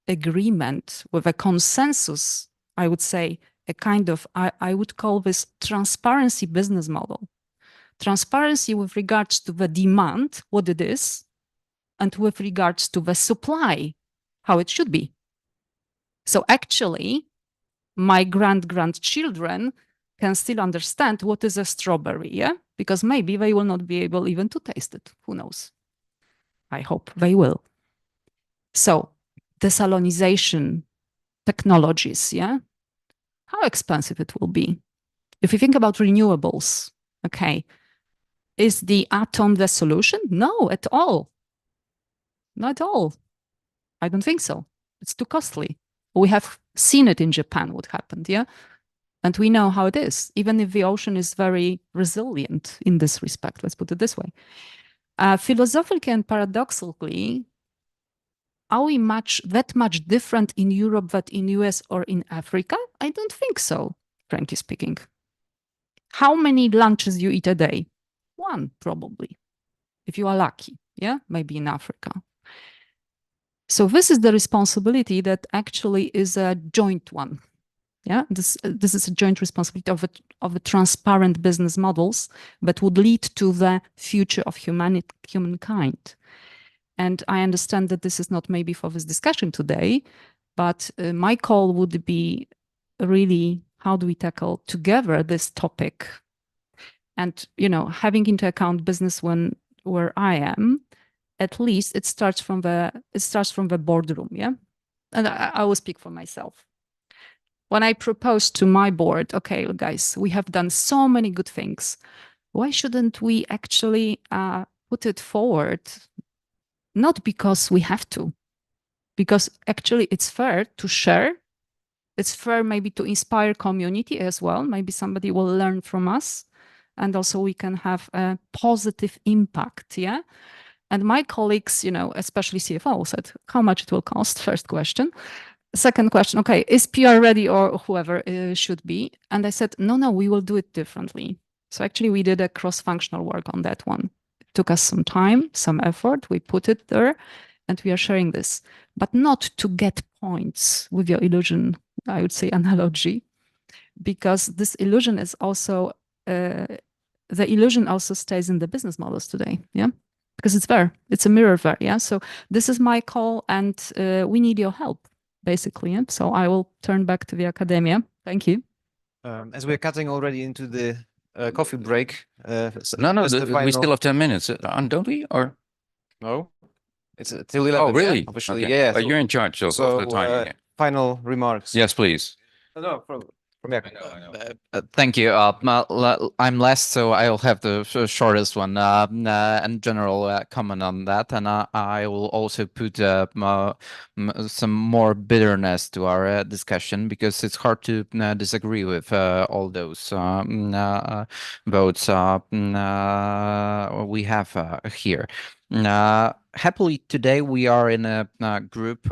agreement, with a consensus, I would say, a kind of, I would call this transparency business model. Transparency with regards to the demand, what it is, and with regards to the supply, how it should be. So actually, my grandchildren can still understand what is a strawberry, yeah? Because maybe they will not be able even to taste it. Who knows? I hope they will. So desalinization technologies, yeah? How expensive it will be. If you think about renewables, okay, is the atom the solution? No, at all. Not at all. I don't think so. It's too costly. We have seen it in Japan, what happened, yeah? And we know how it is, even if the ocean is very resilient in this respect, let's put it this way. Philosophically and paradoxically, are we that much different in Europe than in US or in Africa? I don't think so, frankly speaking. How many lunches you eat a day? 1, probably, if you are lucky, yeah? Maybe in Africa. So this is the responsibility that actually is a joint one. Yeah, this is a joint responsibility of the transparent business models that would lead to the future of humankind. And I understand that this is not maybe for this discussion today, but my call would be really, how do we tackle together this topic? And, you know, having into account business where I am, at least it starts from the boardroom, yeah? And I will speak for myself. When I proposed to my board, okay, guys, we have done so many good things. Why shouldn't we actually put it forward? Not because we have to, because actually it's fair to share. It's fair maybe to inspire community as well. Maybe somebody will learn from us, and also we can have a positive impact. Yeah. And my colleagues, you know, especially CFO, said how much it will cost. First question. Second question, okay, is PR ready, or whoever should be? And I said, no, we will do it differently. So actually we did a cross-functional work on that one. It took us some time, some effort. We put it there and we are sharing this, but not to get points with your illusion, I would say, analogy, because this illusion is also, the illusion also stays in the business models today. Yeah. Because it's there, it's a mirror there. Yeah. So this is my call, and we need your help, basically. Yeah? So I will turn back to the academia. Thank you. As we're cutting already into the coffee break. No, just the we final- still have 10 minutes, don't we? Or No, it's till 11. oh, really? Yeah, officially, Okay. yeah. But you're in charge of the timing. Yeah. Final remarks. Yes, please. No, from Jakub. Thank you. I'm last, so I'll have the shortest one and general comment on that. And I will also put some more bitterness to our discussion, because it's hard to disagree with all those votes we have here. Happily, today we are in a group.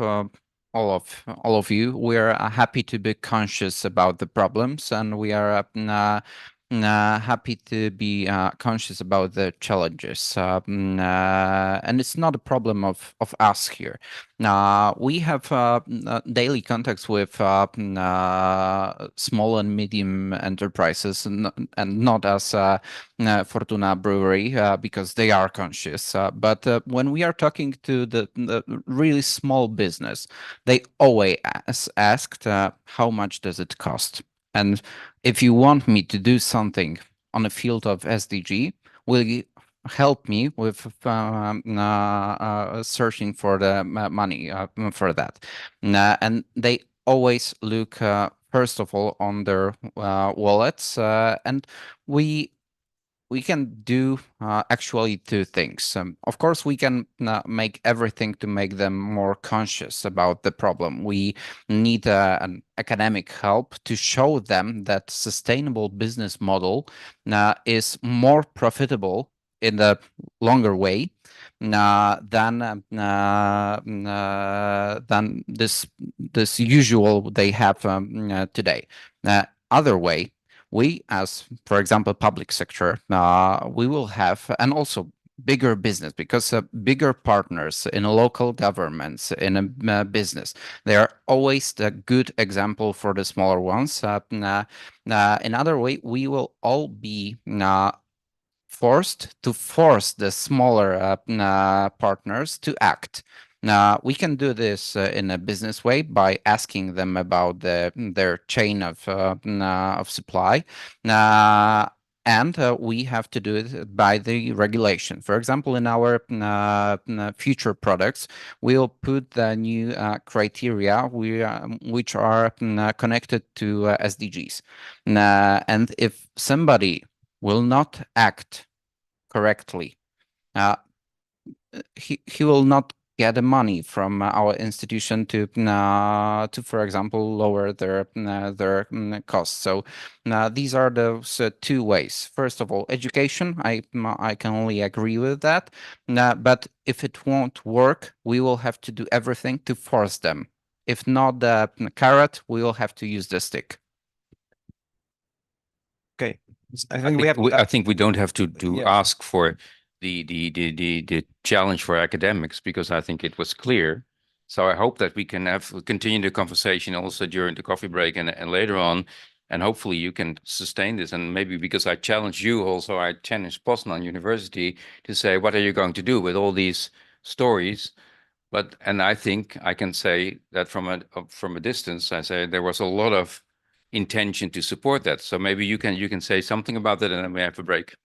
All of you, we're happy to be conscious about the problems, and we are happy to be conscious about the challenges. And it's not a problem of us here. We have daily contacts with small and medium enterprises, and not as Fortuna Brewery, because they are conscious. But when we are talking to the really small business, they always asked, how much does it cost? And if you want me to do something on the field of SDG, will you help me with searching for the money for that? And they always look, first of all, on their wallets, and we can do actually two things. Of course, we can make everything to make them more conscious about the problem. We need an academic help to show them that sustainable business model is more profitable in the longer way than this usual they have today. Other way, we, as for example, public sector, we will have, and also bigger business, because bigger partners in local governments, in a business, they are always the good example for the smaller ones. Another way, we will all be forced to force the smaller partners to act. We can do this in a business way by asking them about their chain of supply. And we have to do it by the regulation. For example, in our future products, we'll put the new criteria which are connected to SDGs. And if somebody will not act correctly, he will not get the money from our institution to for example, lower their costs. So these are those two ways. First of all, education. I can only agree with that. But if it won't work, we will have to do everything to force them. If not the carrot, we will have to use the stick. Okay, I think we have. I think we don't have to Yeah. ask for the challenge for academics, because I think it was clear. So I hope that we can continue the conversation also during the coffee break and later on, and hopefully you can sustain this. And maybe because I challenge you also, I challenge Poznan University to say, what are you going to do with all these stories? And I think I can say that from a distance, I say there was a lot of intention to support that. So maybe you can say something about that, and then we have a break.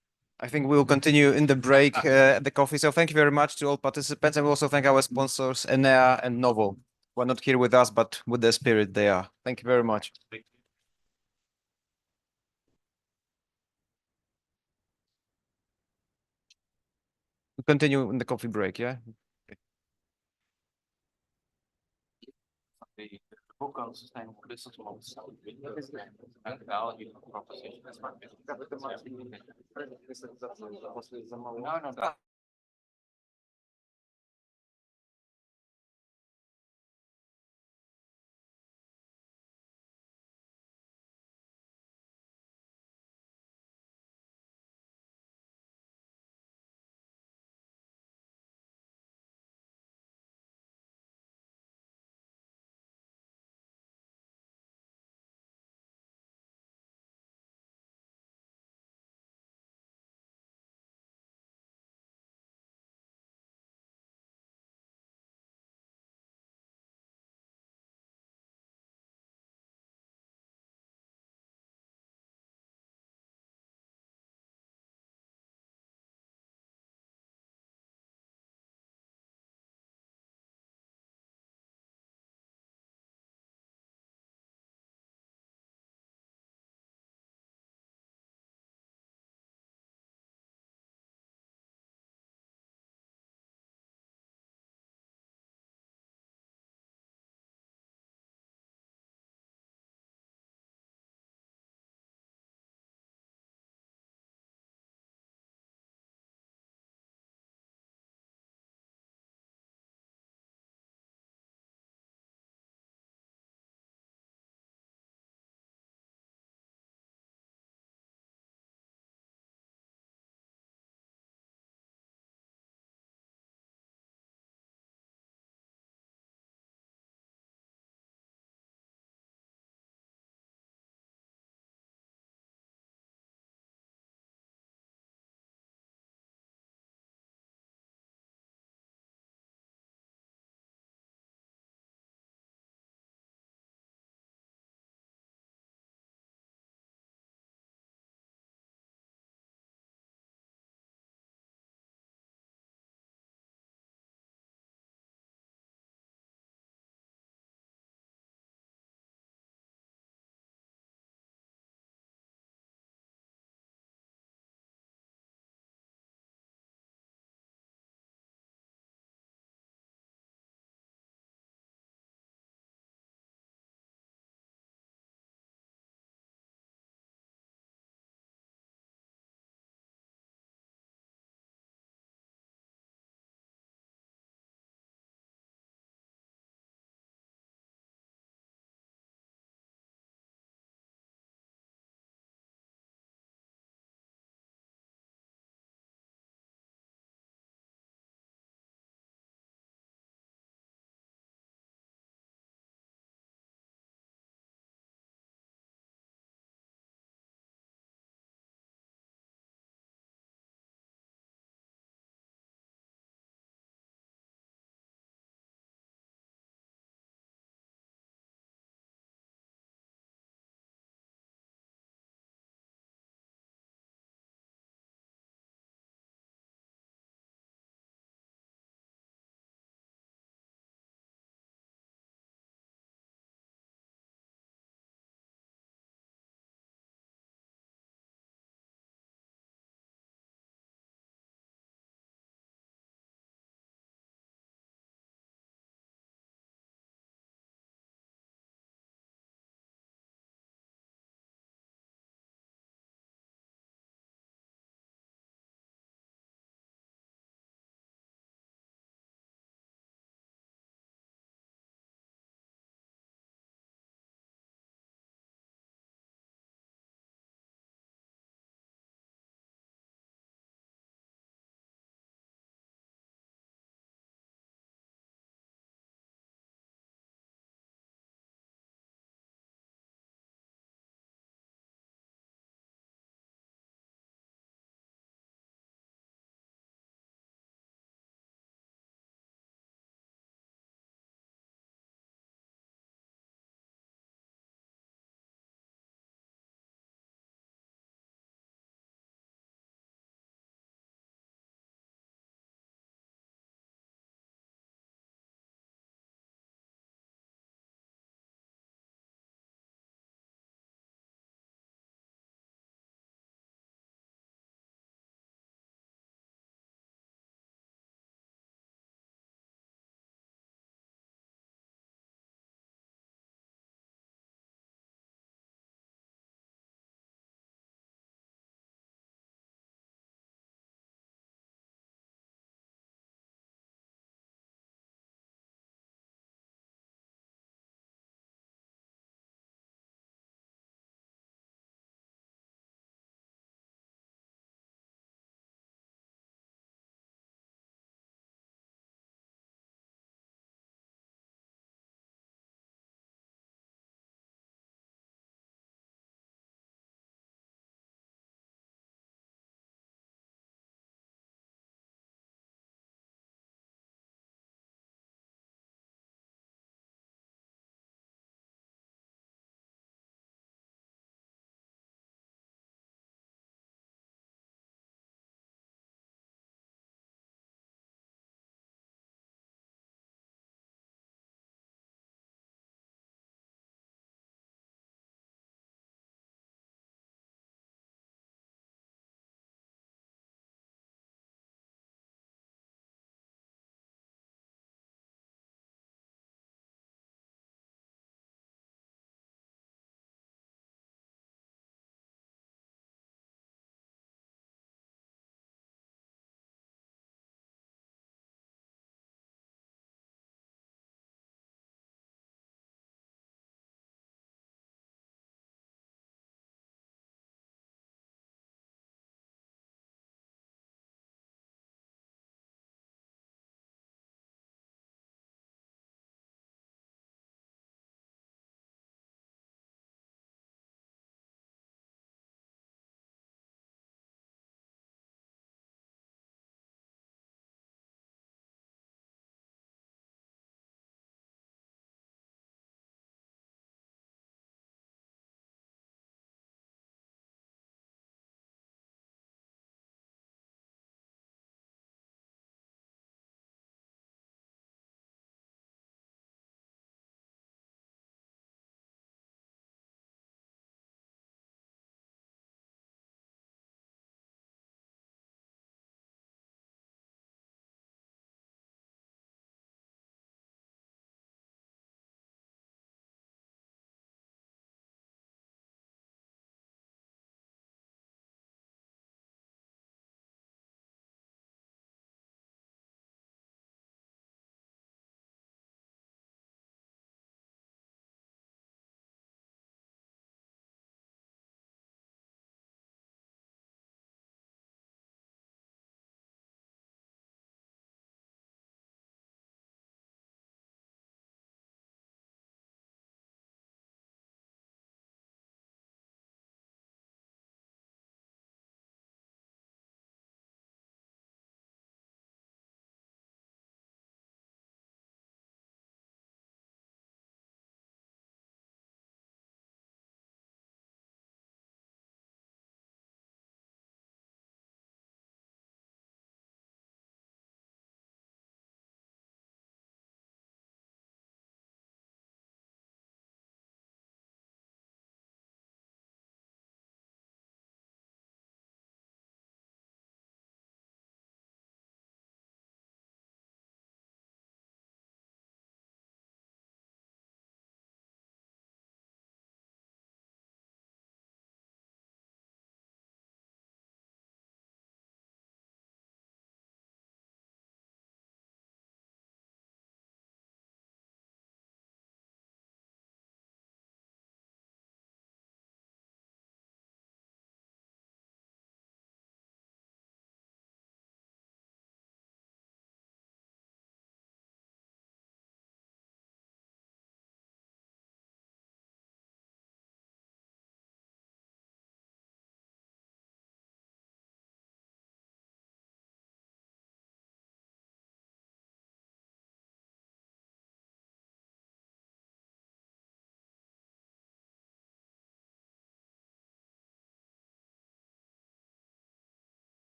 I think we will continue in the break at the coffee. So thank you very much to all participants, and we also thank our sponsors, Enea and Novo, who are not here with us, but with their spirit they are. Thank you very much. We continue in the coffee break, yeah? the book on sustainable business models and value proposition. No, no, no.